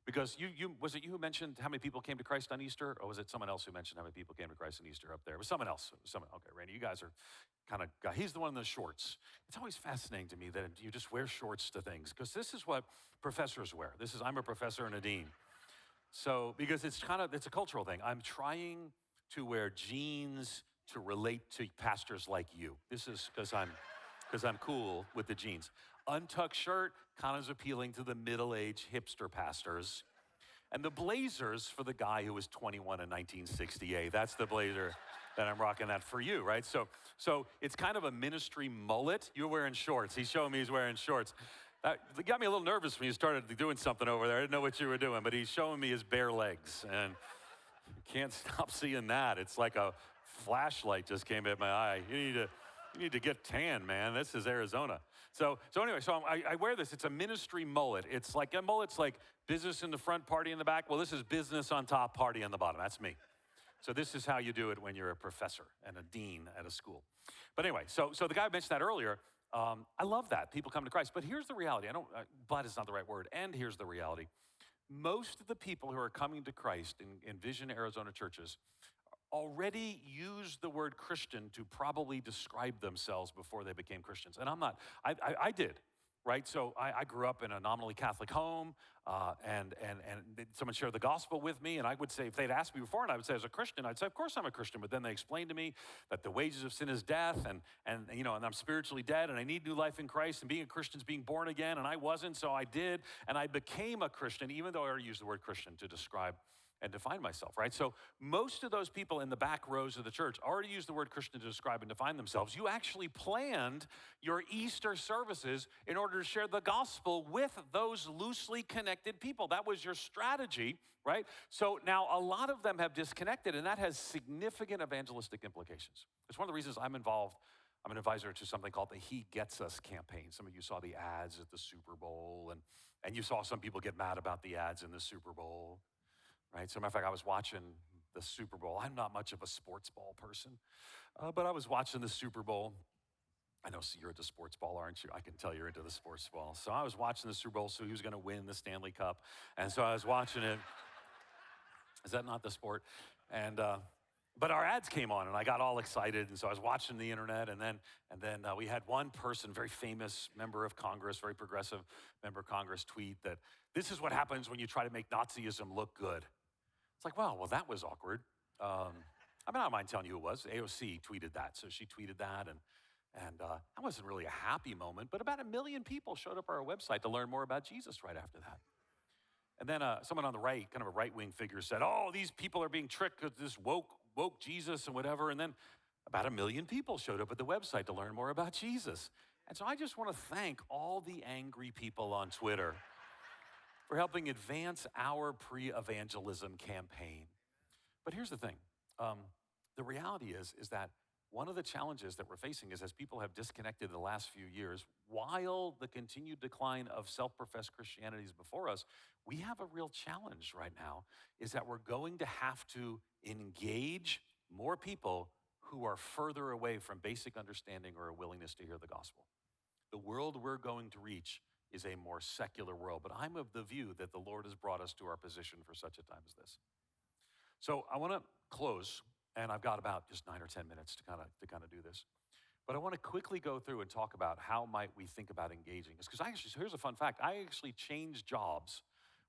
Because was it you who mentioned how many people came to Christ on Easter? Or was it someone else who mentioned how many people came to Christ on Easter up there? It was someone else. Okay, Randy, you guys are kind of, he's the one in the shorts. It's always fascinating to me that you just wear shorts to things, because this is what professors wear. I'm a professor and a dean. So, because it's a cultural thing. I'm trying to wear jeans to relate to pastors like you. This is because I'm cool with the jeans. Untucked shirt kind of is appealing to the middle-aged hipster pastors. And the blazers for the guy who was 21 in 1968. That's the blazer that I'm rocking that for you, right? So it's kind of a ministry mullet. You're wearing shorts. He's showing me he's wearing shorts. That got me a little nervous when you started doing something over there. I didn't know what you were doing, but he's showing me his bare legs. And you can't stop seeing that. It's like a flashlight just came at my eye. You need to get tan, man. This is Arizona. So anyway, I wear this. It's a ministry mullet. It's like a mullet's like business in the front, party in the back. Well, this is business on top, party on the bottom. That's me. So this is how you do it when you're a professor and a dean at a school. But anyway, so the guy mentioned that earlier. I love that. People come to Christ. But here's the reality. But is not the right word. And here's the reality. Most of the people who are coming to Christ in Vision Arizona churches already used the word Christian to probably describe themselves before they became Christians. And I'm not. I did. right? So I grew up in a nominally Catholic home, and someone shared the gospel with me, and I would say, if they'd asked me before, and I would say, as a Christian, I'd say, of course I'm a Christian. But then they explained to me that the wages of sin is death, and I'm spiritually dead, and I need new life in Christ, and being a Christian is being born again, and I wasn't, so I did, and I became a Christian, even though I already used the word Christian to describe and define myself, right? So most of those people in the back rows of the church already used the word Christian to describe and define themselves. You actually planned your Easter services in order to share the gospel with those loosely connected people. That was your strategy, right? So now a lot of them have disconnected, and that has significant evangelistic implications. It's one of the reasons I'm involved. I'm an advisor to something called the He Gets Us campaign. Some of you saw the ads at the Super Bowl, and you saw some people get mad about the ads in the Super Bowl. Right? So, matter of fact, I was watching the Super Bowl. I'm not much of a sports ball person, but I was watching the Super Bowl. I know, so you're into sports ball, aren't you? I can tell you're into the sports ball. So I was watching the Super Bowl, so he was going to win the Stanley Cup. And so I was watching it. Is that not the sport? And but our ads came on, and I got all excited. And so I was watching the internet, and then we had one person, very famous member of Congress, very progressive member of Congress, tweet that this is what happens when you try to make Nazism look good. It's like, wow, well, that was awkward. I don't mind telling you who it was. AOC tweeted that. So she tweeted that, and that wasn't really a happy moment, but about 1 million people showed up on our website to learn more about Jesus right after that. And then someone on the right, kind of a right-wing figure, said, oh, these people are being tricked with this woke Jesus and whatever. And then about 1 million people showed up at the website to learn more about Jesus. And so I just want to thank all the angry people on Twitter for helping advance our pre-evangelism campaign. But here's the thing. The reality is that one of the challenges that we're facing is as people have disconnected the last few years, while the continued decline of self-professed Christianity is before us, we have a real challenge right now, is that we're going to have to engage more people who are further away from basic understanding or a willingness to hear the gospel. The world we're going to reach is a more secular world, but I'm of the view that the Lord has brought us to our position for such a time as this. So I want to close, and I've got about just 9 or 10 minutes to kind of do this. But I want to quickly go through and talk about how might we think about engaging this. Because so here's a fun fact. I actually changed jobs.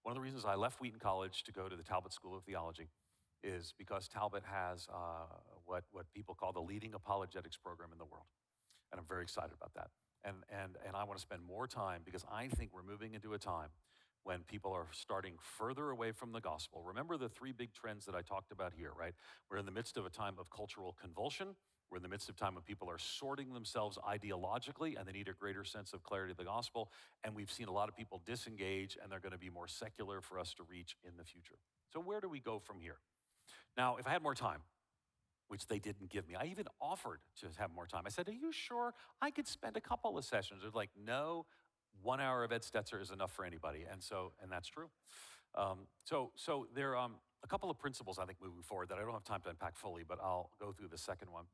One of the reasons I left Wheaton College to go to the Talbot School of Theology is because Talbot has what people call the leading apologetics program in the world. And I'm very excited about that. And I want to spend more time because I think we're moving into a time when people are starting further away from the gospel. Remember the 3 big trends that I talked about here, right? We're in the midst of a time of cultural convulsion. We're in the midst of a time when people are sorting themselves ideologically and they need a greater sense of clarity of the gospel. And we've seen a lot of people disengage, and they're going to be more secular for us to reach in the future. So where do we go from here? Now, if I had more time, which they didn't give me. I even offered to have more time. I said, are you sure I could spend a couple of sessions? They're like, no, 1 hour of Ed Stetzer is enough for anybody. And that's true. So there are a couple of principles, I think, moving forward that I don't have time to unpack fully, but I'll go through the second one.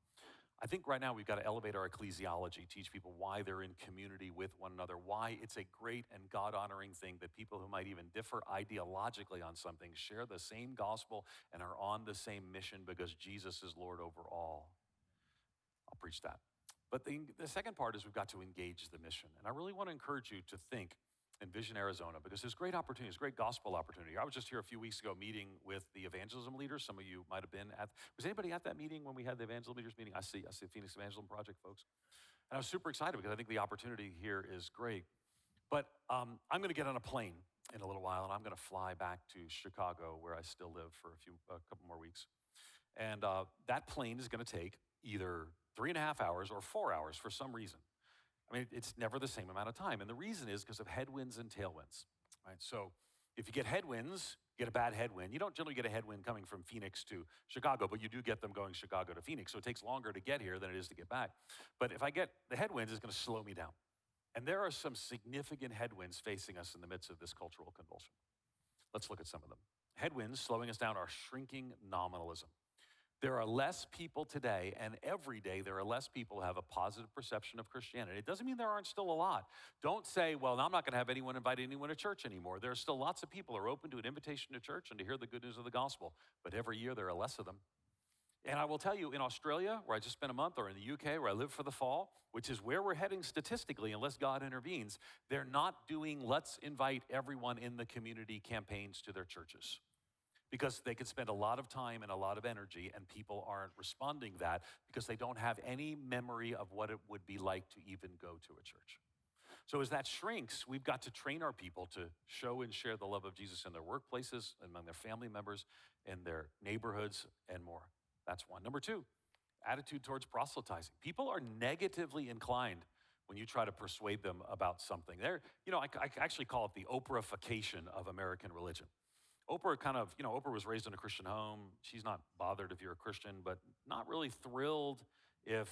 I think right now we've got to elevate our ecclesiology, teach people why they're in community with one another, why it's a great and God-honoring thing that people who might even differ ideologically on something share the same gospel and are on the same mission because Jesus is Lord over all. I'll preach that. But the second part is we've got to engage the mission. And I really want to encourage you to think in Vision Arizona because there's great opportunities, great gospel opportunity. I was just here a few weeks ago meeting with the evangelism leaders. Some of you might have been was anybody at that meeting when we had the evangelism leaders meeting? I see Phoenix Evangelism Project folks. And I was super excited because I think the opportunity here is great. But I'm going to get on a plane in a little while, and I'm going to fly back to Chicago, where I still live, for a couple more weeks. And that plane is going to take either 3.5 hours or 4 hours for some reason. I mean, it's never the same amount of time. And the reason is because of headwinds and tailwinds, right? So if you get headwinds, get a bad headwind. You don't generally get a headwind coming from Phoenix to Chicago, but you do get them going Chicago to Phoenix. So it takes longer to get here than it is to get back. But if I get the headwinds, it's going to slow me down. And there are some significant headwinds facing us in the midst of this cultural convulsion. Let's look at some of them. Headwinds slowing us down are shrinking nominalism. There are less people today, and every day there are less people who have a positive perception of Christianity. It doesn't mean there aren't still a lot. Don't say, well, I'm not going to have anyone invite anyone to church anymore. There are still lots of people who are open to an invitation to church and to hear the good news of the gospel. But every year there are less of them. And I will tell you, in Australia, where I just spent a month, or in the UK, where I live for the fall, which is where we're heading statistically, unless God intervenes, they're not doing let's invite everyone in the community campaigns to their churches, because they could spend a lot of time and a lot of energy, and people aren't responding that because they don't have any memory of what it would be like to even go to a church. So as that shrinks, we've got to train our people to show and share the love of Jesus in their workplaces, among their family members, in their neighborhoods, and more. That's one. Number two, attitude towards proselytizing. People are negatively inclined when you try to persuade them about something. I actually call it the Oprahification of American religion. Oprah was raised in a Christian home. She's not bothered if you're a Christian, but not really thrilled if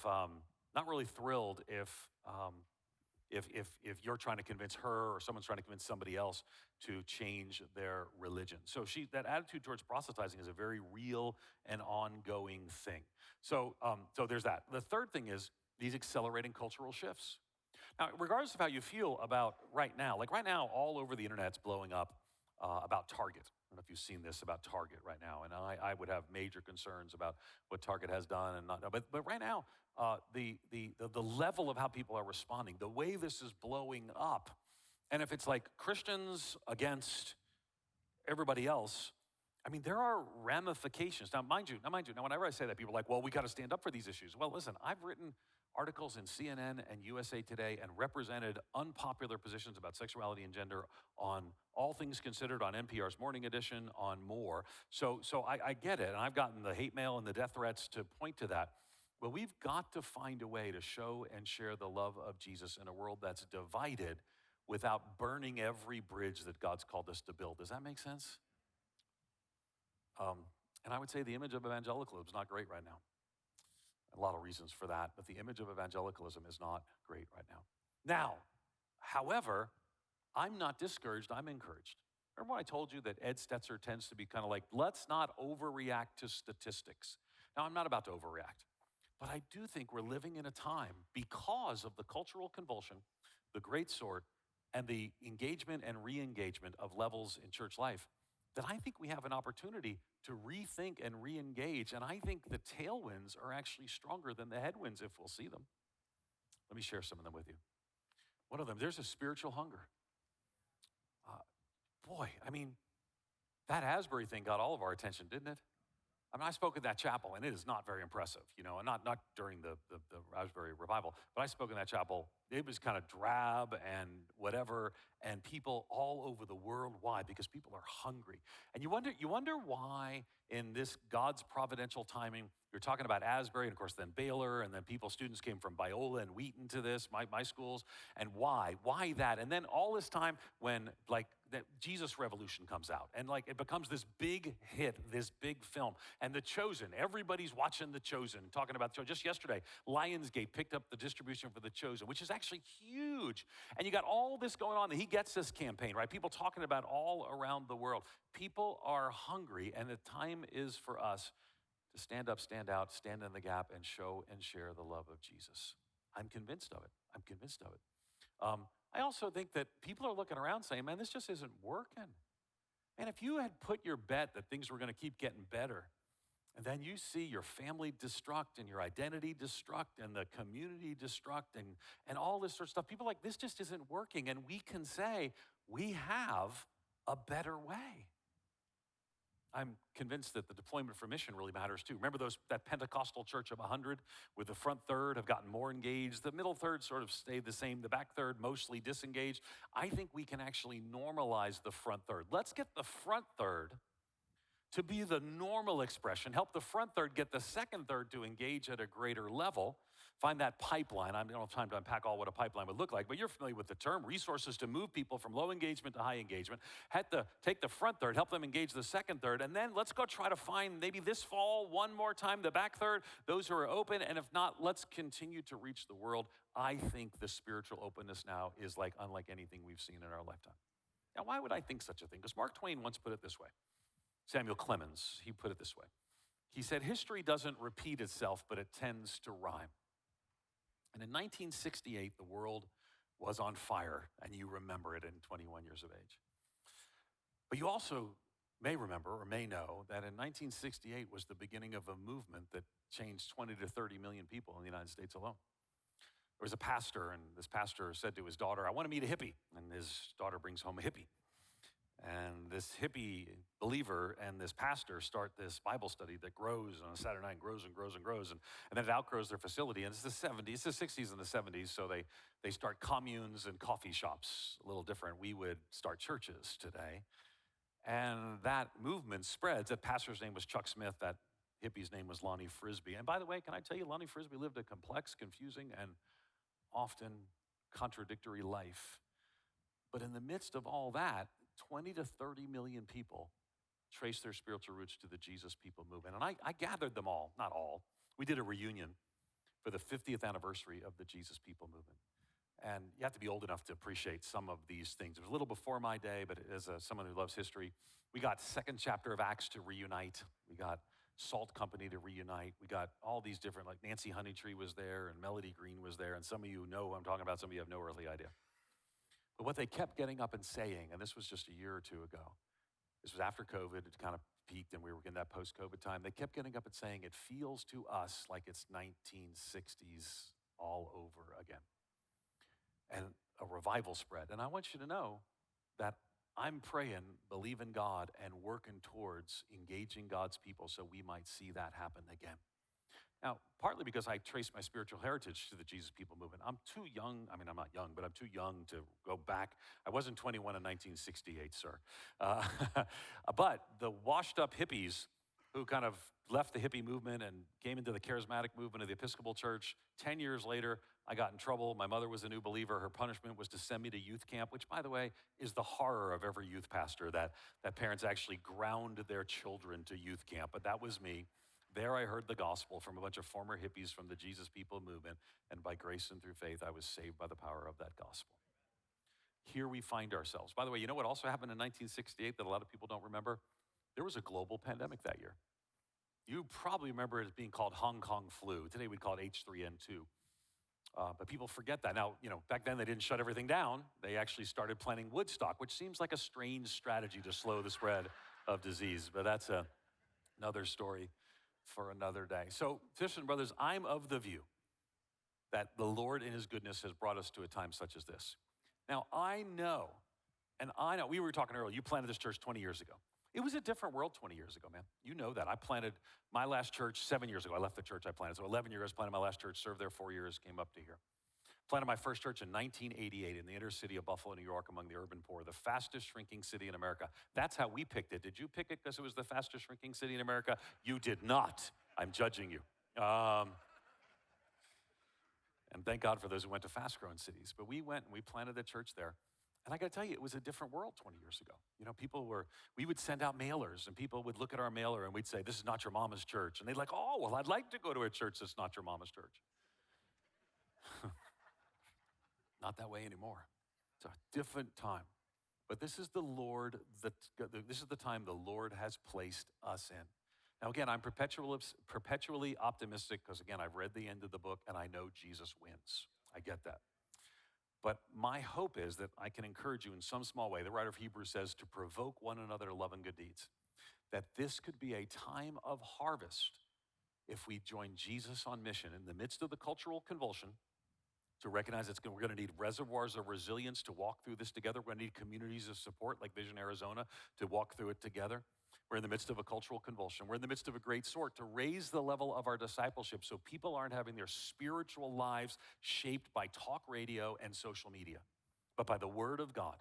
if you're trying to convince her or someone's trying to convince somebody else to change their religion. So that attitude towards proselytizing is a very real and ongoing thing. So there's that. The third thing is these accelerating cultural shifts. Now, regardless of how you feel about right now, like right now, all over the internet's blowing up about Target. I don't know if you've seen this about Target right now, and I would have major concerns about what Target has done and not. But right now, the level of how people are responding, the way this is blowing up, and if it's like Christians against everybody else, I mean, there are ramifications. Now, mind you, whenever I say that, people are like, well, we got to stand up for these issues. Well, listen, I've written articles in CNN and USA Today and represented unpopular positions about sexuality and gender on All Things Considered, on NPR's Morning Edition, on more. So I get it, and I've gotten the hate mail and the death threats to point to that. Well, we've got to find a way to show and share the love of Jesus in a world that's divided without burning every bridge that God's called us to build. Does that make sense? And I would say the image of evangelicalism is not great right now. A lot of reasons for that, but the image of evangelicalism is not great right now. Now, however, I'm not discouraged, I'm encouraged. Remember when I told you that Ed Stetzer tends to be kind of like, let's not overreact to statistics. Now, I'm not about to overreact, but I do think we're living in a time, because of the cultural convulsion, the great sort, and the engagement and re-engagement of levels in church life, that I think we have an opportunity to rethink and re-engage. And I think the tailwinds are actually stronger than the headwinds if we'll see them. Let me share some of them with you. One of them, there's a spiritual hunger. That Asbury thing got all of our attention, didn't it? I mean, I spoke at that chapel, and it is not very impressive, and not during the Asbury revival, but I spoke in that chapel. It was kind of drab and whatever, and people all over the world. Why? Because people are hungry. And you wonder why in this God's providential timing, you're talking about Asbury, and of course then Baylor, and then students came from Biola and Wheaton to this, my schools, and why that? And then all this time when that Jesus Revolution comes out, and it becomes this big hit, this big film, and The Chosen, everybody's watching The Chosen, talking about the show. Just yesterday, Lionsgate picked up the distribution for The Chosen, which is actually huge. And you got all this going on, the He Gets This campaign, right? People talking about all around the world. People are hungry, and the time is for us to stand up, stand out, stand in the gap, and show and share the love of Jesus. I'm convinced of it. I also think that people are looking around saying, man, this just isn't working. And if you had put your bet that things were going to keep getting better, and then you see your family destruct and your identity destruct and the community destruct and all this sort of stuff, people are like, this just isn't working. And we can say, we have a better way. I'm convinced that the deployment for mission really matters too. Remember that Pentecostal church of 100 with the front third have gotten more engaged. The middle third sort of stayed the same. The back third mostly disengaged. I think we can actually normalize the front third. Let's get the front third to be the normal expression. Help the front third get the second third to engage at a greater level. Find that pipeline. I don't have time to unpack all what a pipeline would look like, but you're familiar with the term. Resources to move people from low engagement to high engagement. Take the front third, help them engage the second third, and then let's go try to find maybe this fall one more time the back third, those who are open, and if not, let's continue to reach the world. I think the spiritual openness now is unlike anything we've seen in our lifetime. Now, why would I think such a thing? Because Mark Twain once put it this way. Samuel Clemens, he put it this way. He said, history doesn't repeat itself, but it tends to rhyme. And in 1968, the world was on fire, and you remember it in 21 years of age. But you also may remember or may know that in 1968 was the beginning of a movement that changed 20 to 30 million people in the United States alone. There was a pastor, and this pastor said to his daughter, I want to meet a hippie. And his daughter brings home a hippie. And this hippie believer and this pastor start this Bible study that grows on a Saturday night and grows and grows and grows. And then it outgrows their facility. And it's the 70s, the 60s and the 70s. So they start communes and coffee shops, a little different. We would start churches today. And that movement spreads. That pastor's name was Chuck Smith. That hippie's name was Lonnie Frisbee. And by the way, can I tell you, Lonnie Frisbee lived a complex, confusing, and often contradictory life. But in the midst of all that, 20 to 30 million people trace their spiritual roots to the Jesus People movement. And I gathered them all, not all. We did a reunion for the 50th anniversary of the Jesus People movement. And you have to be old enough to appreciate some of these things. It was a little before my day, but as someone who loves history, we got second chapter of Acts to reunite. We got Salt Company to reunite. We got all these different, like Nancy Honeytree was there and Melody Green was there. And some of you know who I'm talking about. Some of you have no earthly idea. But what they kept getting up and saying, and this was just a year or two ago, this was after COVID, it kind of peaked and we were in that post-COVID time. They kept getting up and saying, it feels to us like it's 1960s all over again. And a revival spread. And I want you to know that I'm praying, believing God, and working towards engaging God's people so we might see that happen again. Now, partly because I trace my spiritual heritage to the Jesus People movement. I'm too young, I mean, I'm not young, but I'm too young to go back. I wasn't 21 in 1968, sir. But the washed up hippies who kind of left the hippie movement and came into the charismatic movement of the Episcopal Church, 10 years later, I got in trouble. My mother was a new believer. Her punishment was to send me to youth camp, which, by the way, is the horror of every youth pastor, that parents actually ground their children to youth camp. But that was me. There I heard the gospel from a bunch of former hippies from the Jesus People movement, and by grace and through faith, I was saved by the power of that gospel. Here we find ourselves. By the way, you know what also happened in 1968 that a lot of people don't remember? There was a global pandemic that year. You probably remember it as being called Hong Kong flu. Today we'd call it H3N2. But people forget that. Now, back then they didn't shut everything down. They actually started planning Woodstock, which seems like a strange strategy to slow the spread of disease. But that's another story for another day. So, sisters and brothers, I'm of the view that the Lord in his goodness has brought us to a time such as this. Now, I know, we were talking earlier, you planted this church 20 years ago. It was a different world 20 years ago, man. You know that. I planted my last church 7 years ago. I left the church I planted. So 11 years, planted my last church, served there 4 years, came up to here. Planted my first church in 1988 in the inner city of Buffalo, New York, among the urban poor, the fastest shrinking city in America. That's how we picked it. Did you pick it because it was the fastest shrinking city in America? You did not. I'm judging you. And thank God for those who went to fast-growing cities. But we went and we planted a church there. And I got to tell you, it was a different world 20 years ago. We would send out mailers, and people would look at our mailer, and we'd say, this is not your mama's church. And they'd like, oh, well, I'd like to go to a church that's not your mama's church. Not that way anymore. It's a different time. But this is this is the time the Lord has placed us in. Now, again, I'm perpetually optimistic because, again, I've read the end of the book, and I know Jesus wins. I get that. But my hope is that I can encourage you in some small way. The writer of Hebrews says to provoke one another to love and good deeds. That this could be a time of harvest if we join Jesus on mission in the midst of the cultural convulsion, to recognize we're going to need reservoirs of resilience to walk through this together. We're going to need communities of support like Vision Arizona to walk through it together. We're in the midst of a cultural convulsion. We're in the midst of a great sort to raise the level of our discipleship so people aren't having their spiritual lives shaped by talk radio and social media, but by the Word of God.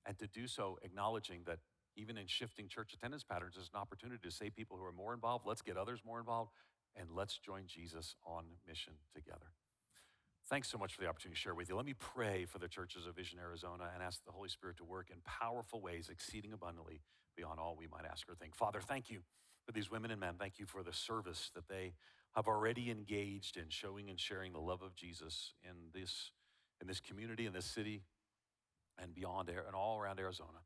And to do so, acknowledging that even in shifting church attendance patterns, there's an opportunity to say people who are more involved, let's get others more involved, and let's join Jesus on mission together. Thanks so much for the opportunity to share with you. Let me pray for the churches of Vision Arizona and ask the Holy Spirit to work in powerful ways, exceeding abundantly beyond all we might ask or think. Father, thank you for these women and men. Thank you for the service that they have already engaged in, showing and sharing the love of Jesus in this community, in this city, and beyond, and all around Arizona.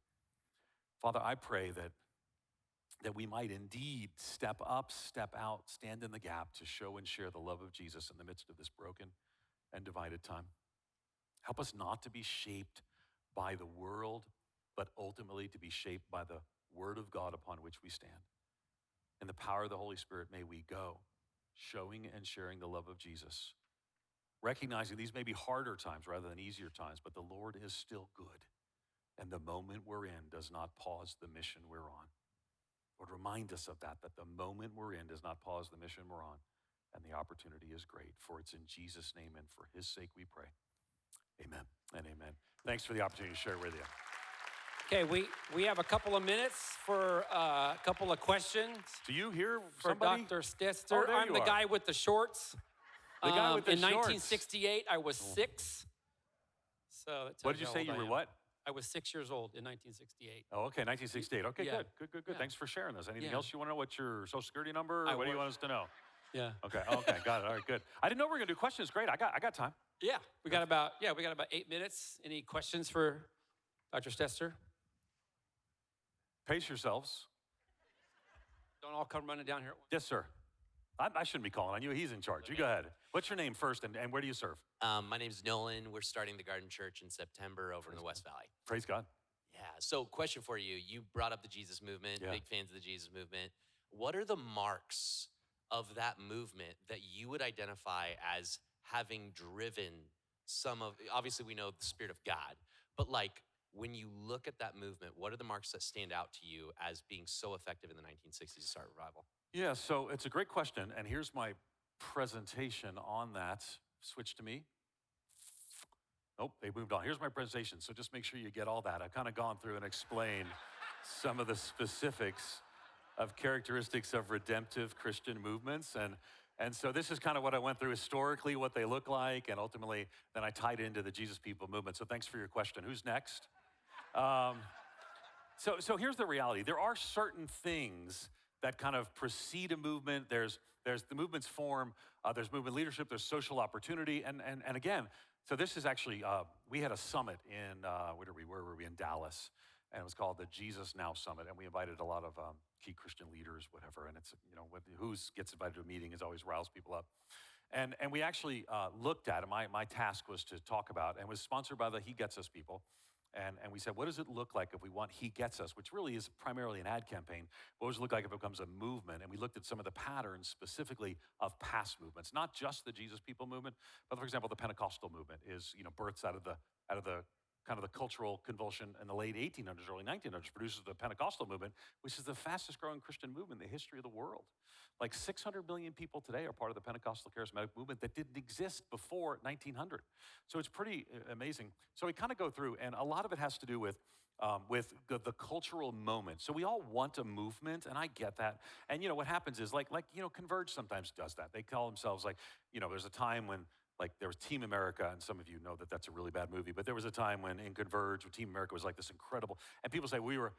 Father, I pray that we might indeed step up, step out, stand in the gap to show and share the love of Jesus in the midst of this broken and divided time. Help us not to be shaped by the world, but ultimately to be shaped by the word of God upon which we stand. In the power of the Holy Spirit, may we go, showing and sharing the love of Jesus, recognizing these may be harder times rather than easier times, but the Lord is still good. And the moment we're in does not pause the mission we're on. Lord, remind us of that the moment we're in does not pause the mission we're on. And the opportunity is great. For it's in Jesus' name and for his sake we pray. Amen and amen. Thanks for the opportunity to share with you. Okay, we have a couple of minutes for a couple of questions Do you hear for somebody? Dr. Stetzer. Oh, there I'm you the are. guy with the shorts. The guy with the in shorts. 1968, I was 6. So that tells What did you how say old you I were am. what? I was was 6 years old in 1968. Oh, okay, 1968. Okay, Yeah. good. Yeah. Thanks for sharing this. Anything Yeah. else you want to know? What's your social security number? I What do you was- want us to know? Yeah. Okay, got it. All right, good. I didn't know we were gonna do questions. Great, I got time. Yeah. We got about 8 minutes. Any questions for Dr. Stetzer? Pace yourselves. Don't all come running down here at once. Yes, sir. I shouldn't be calling on you. He's in charge. You go ahead. What's your name first, and where do you serve? My name's Nolan. We're starting the Garden Church in September over in the West Valley. Praise God. Yeah. So, question for you. You brought up the Jesus movement, Yeah. big fans of the Jesus movement. What are the marks of that movement that you would identify as having driven some of, obviously, we know the Spirit of God, but like when you look at that movement, what are the marks that stand out to you as being so effective in the 1960s to start revival? Yeah, so it's a great question, and here's my presentation on that. Switch to me. Nope, they moved on. Here's my presentation, so just make sure you get all that. I've kind of gone through and explained some of the specifics of characteristics of redemptive Christian movements, and so this is kind of what I went through historically, what they look like, and ultimately then I tied into the Jesus People movement. So thanks for your question. Who's next? So here's the reality. There are certain things that kind of precede a movement. There's the movement's form, there's movement leadership, there's social opportunity, and again, so this is actually, we had a summit in, where were we, in Dallas, and it was called the Jesus Now Summit, and we invited a lot of key Christian leaders, whatever, and it's, who gets invited to a meeting is always riles people up. And we actually looked at it. My task was to talk about, and was sponsored by the He Gets Us people. And we said, what does it look like if we want He Gets Us, which really is primarily an ad campaign? What does it look like if it becomes a movement? And we looked at some of the patterns specifically of past movements, not just the Jesus People movement, but for example, the Pentecostal movement is, births out of the kind of the cultural convulsion in the late 1800s, early 1900s, produces the Pentecostal movement, which is the fastest growing Christian movement in the history of the world. Like 600 million people today are part of the Pentecostal charismatic movement that didn't exist before 1900. So it's pretty amazing. So we kind of go through, and a lot of it has to do with the cultural moment. So we all want a movement, and I get that. And what happens is like Converge sometimes does that. They call themselves there's a time when there was Team America, and some of you know that that's a really bad movie, but there was a time when in Converge, Team America was like this incredible, and people say we're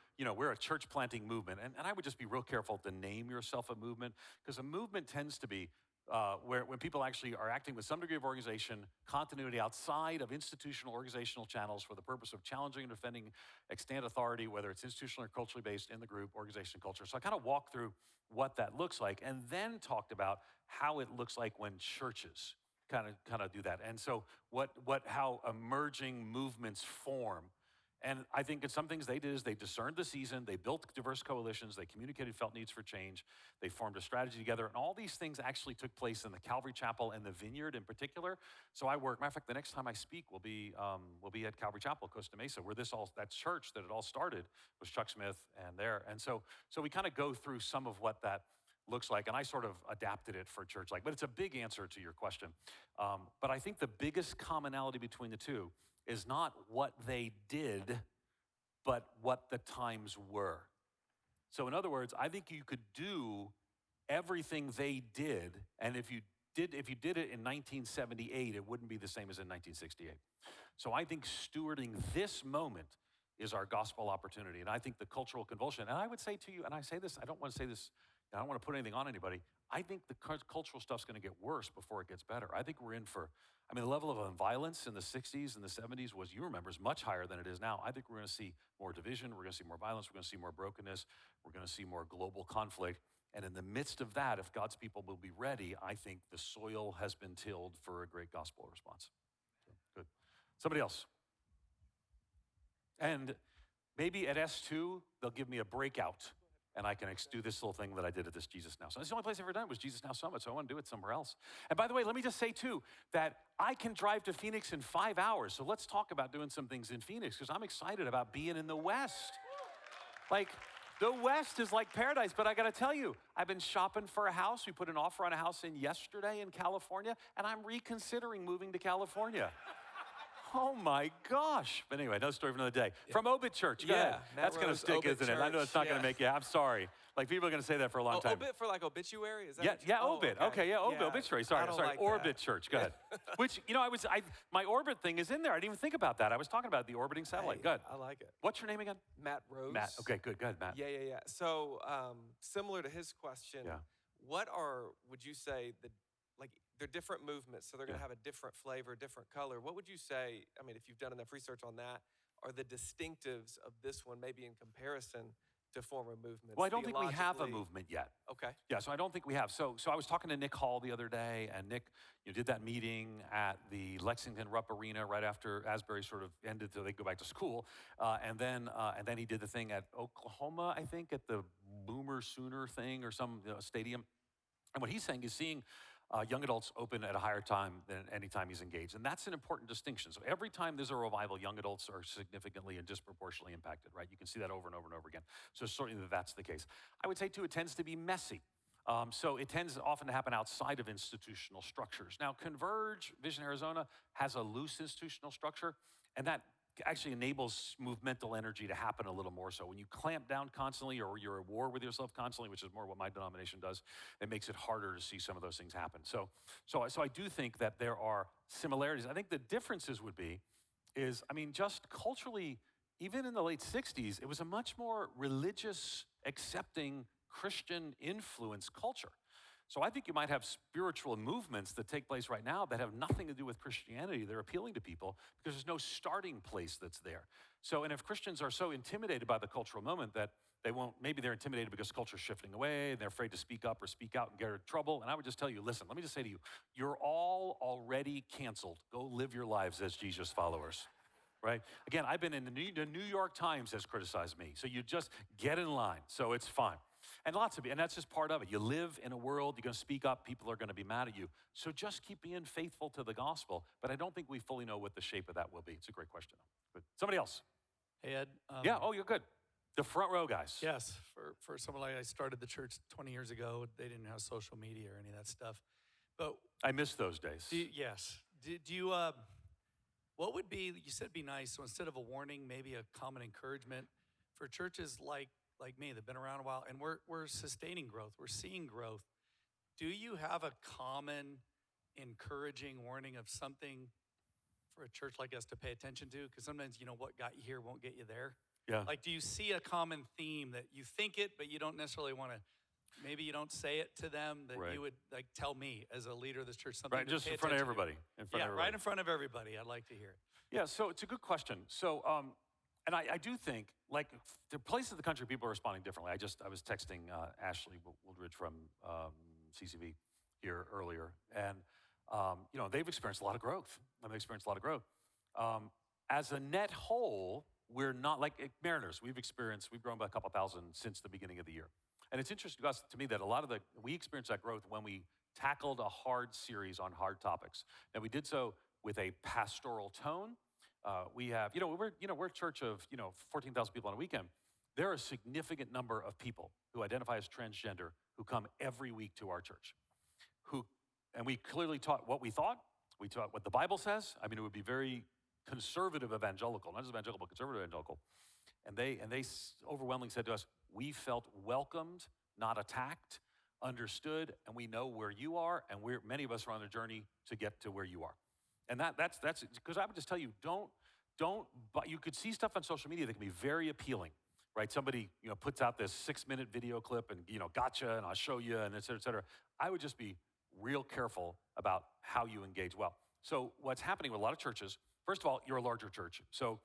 a church planting movement, and I would just be real careful to name yourself a movement, because a movement tends to be when people actually are acting with some degree of organization, continuity outside of institutional organizational channels for the purpose of challenging and defending extant authority, whether it's institutional or culturally based in the group, organization, culture. So I kind of walked through what that looks like, and then talked about how it looks like when churches kind of do that. And so how emerging movements form. And I think some things they did is they discerned the season, they built diverse coalitions, they communicated felt needs for change, they formed a strategy together, and all these things actually took place in the Calvary Chapel and the Vineyard in particular. So matter of fact, the next time I speak will be at Calvary Chapel, Costa Mesa, where that church that it all started was Chuck Smith and there. And so we kind of go through some of what that looks like, and I sort of adapted it for church like, but it's a big answer to your question. But I think the biggest commonality between the two is not what they did, but what the times were. So in other words, I think you could do everything they did, and if you did it in 1978, it wouldn't be the same as in 1968. So I think stewarding this moment is our gospel opportunity, and I think the cultural convulsion, and I would say to you, and I say this, I don't want to say this, I don't want to put anything on anybody, I think the cultural stuff's going to get worse before it gets better. I think we're in for, the level of violence in the 60s and the 70s was, you remember, is much higher than it is now. I think we're going to see more division, we're going to see more violence, we're going to see more brokenness, we're going to see more global conflict. And in the midst of that, if God's people will be ready, I think the soil has been tilled for a great gospel response. So, good. Somebody else. And maybe at S2, they'll give me a breakout and I can do this little thing that I did at this Jesus Now. So that's the only place I've ever done it was Jesus Now Summit, so I want to do it somewhere else. And by the way, let me just say too, that I can drive to Phoenix in 5 hours. So let's talk about doing some things in Phoenix because I'm excited about being in the West. Like, the West is like paradise, but I gotta tell you, I've been shopping for a house. We put an offer on a house in yesterday in California, and I'm reconsidering moving to California. Oh my gosh. But anyway, another story for another day. From Obit Church, go ahead. Matt That's gonna Rose, stick, Obit isn't it? I know it's not Church, gonna make you, I'm sorry. Like, people are gonna say that for a long time. Obit for like obituary? Is that Yeah, what you- yeah, oh, Obit. Okay, yeah, Obit, obituary. I Sorry, don't sorry. like Orbit that. Church. Go ahead. Which, you know, my orbit thing is in there. I didn't even think about that. I was talking about the orbiting satellite. Hey, Go ahead. I like it. What's your name again? Matt Rose. Matt. Okay, good. Go ahead, Matt. Yeah. So similar to his question, Yeah. what would you say, like they're different movements, so they're going to Yeah. have a different flavor, different color. What would you say, I mean, if you've done enough research on that, are the distinctives of this one maybe in comparison to former movements? Well, I don't think we have a theologically? movement yet. Okay. Yeah, so I don't think we have. So I was talking to Nick Hall the other day, and Nick, did that meeting at the Lexington Rupp Arena right after Asbury sort of ended, so they go back to school, and then he did the thing at Oklahoma, I think, at the Boomer Sooner thing or some stadium. And what he's saying is seeing young adults open at a higher time than any time he's engaged. And that's an important distinction. So every time there's a revival, young adults are significantly and disproportionately impacted, right? You can see that over and over and over again. So certainly that's the case. I would say, too, it tends to be messy. So it tends often to happen outside of institutional structures. Now, Converge, Vision Arizona, has a loose institutional structure, and that actually enables movemental energy to happen a little more so. When you clamp down constantly or you're at war with yourself constantly, which is more what my denomination does, it makes it harder to see some of those things happen. So I do think that there are similarities. I think the differences would be just culturally, even in the late 60s, it was a much more religious, accepting, Christian influence culture. So I think you might have spiritual movements that take place right now that have nothing to do with Christianity. They're appealing to people because there's no starting place that's there. So, and if Christians are so intimidated by the cultural moment that they won't, maybe they're intimidated because culture's shifting away, and they're afraid to speak up or speak out and get in trouble. And I would just tell you, listen, let me just say to you, you're all already canceled. Go live your lives as Jesus followers. Right? Again, I've been in the New York Times has criticized me. So you just get in line. So it's fine. And and that's just part of it. You live in a world, you're going to speak up, people are going to be mad at you. So just keep being faithful to the gospel. But I don't think we fully know what the shape of that will be. It's a great question. But somebody else. Hey, Ed. Yeah, you're good. The front row guys. Yes, for someone like I started the church 20 years ago. They didn't have social media or any of that stuff. But I miss those days. yes. Do you, what would be, you said be nice, so instead of a warning, maybe a common encouragement for churches like me that have been around a while, and we're sustaining growth, we're seeing growth. Do you have a common encouraging warning of something for a church like us to pay attention to? Because sometimes, what got you here won't get you there. Yeah. Like, do you see a common theme that you think it, but you don't necessarily want to, maybe you don't say it to them, that Right. you would like tell me as a leader of this church something Right, to just pay in front of attention to? everybody. In front of everybody. Right in front of everybody. I'd like to hear it. Yeah, so it's a good question. So, and I do think, like, the places of the country, people are responding differently. I was texting Ashley Wooldridge from CCV here earlier, and they've experienced a lot of growth. As a net whole, we're not like Mariners. We've grown by a couple thousand since the beginning of the year, and it's interesting to me that we experienced that growth when we tackled a hard series on hard topics. Now we did so with a pastoral tone. We have, we're a church of 14,000 people on a weekend. There are a significant number of people who identify as transgender who come every week to our church. And we clearly taught what we thought. We taught what the Bible says. It would be very conservative evangelical, not just evangelical, but conservative evangelical. And they overwhelmingly said to us, we felt welcomed, not attacked, understood, and we know where you are, and many of us are on the journey to get to where you are. And that's because I would just tell you, but you could see stuff on social media that can be very appealing, right? Somebody, puts out this 6-minute video clip and, gotcha, and I'll show you, and et cetera, et cetera. I would just be real careful about how you engage well. So what's happening with a lot of churches, first of all, you're a larger church. So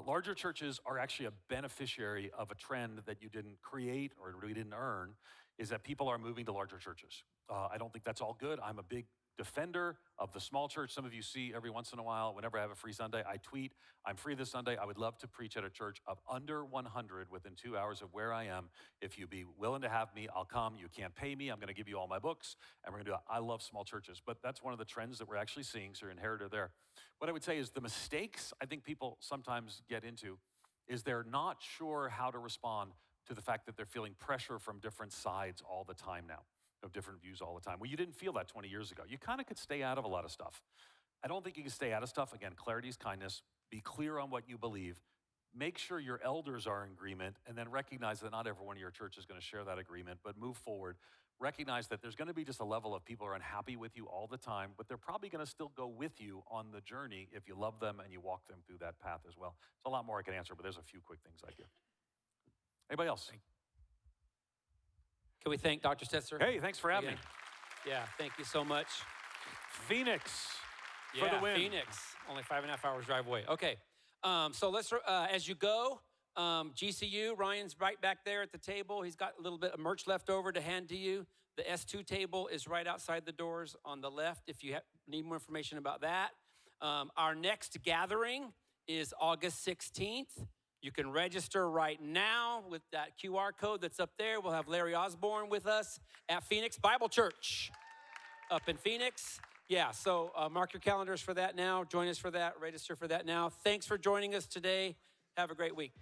larger churches are actually a beneficiary of a trend that you didn't create or really didn't earn, is that people are moving to larger churches. I don't think that's all good. I'm a big defender of the small church. Some of you see every once in a while, whenever I have a free Sunday, I tweet, I'm free this Sunday. I would love to preach at a church of under 100 within 2 hours of where I am. If you'd be willing to have me, I'll come. You can't pay me. I'm going to give you all my books, and we're going to do it. I love small churches, but that's one of the trends that we're actually seeing, so you're inherited there. What I would say is the mistakes I think people sometimes get into is they're not sure how to respond to the fact that they're feeling pressure from different sides all the time now, of different views all the time. Well, you didn't feel that 20 years ago. You kind of could stay out of a lot of stuff. I don't think you can stay out of stuff. Again, clarity is kindness. Be clear on what you believe. Make sure your elders are in agreement, and then recognize that not everyone in your church is going to share that agreement, but move forward. Recognize that there's going to be just a level of people who are unhappy with you all the time, but they're probably going to still go with you on the journey if you love them and you walk them through that path as well. There's a lot more I can answer, but there's a few quick things I give. Anybody else? Can we thank Dr. Stetzer? Hey, thanks for having me. Yeah, thank you so much. Phoenix for the win. Phoenix, only 5.5 hours drive away. Okay, so let's, as you go, GCU, Ryan's right back there at the table. He's got a little bit of merch left over to hand to you. The S2 table is right outside the doors on the left if you need more information about that. Our next gathering is August 16th. You can register right now with that QR code that's up there. We'll have Larry Osborne with us at Phoenix Bible Church up in Phoenix. Yeah, so mark your calendars for that now. Join us for that. Register for that now. Thanks for joining us today. Have a great week.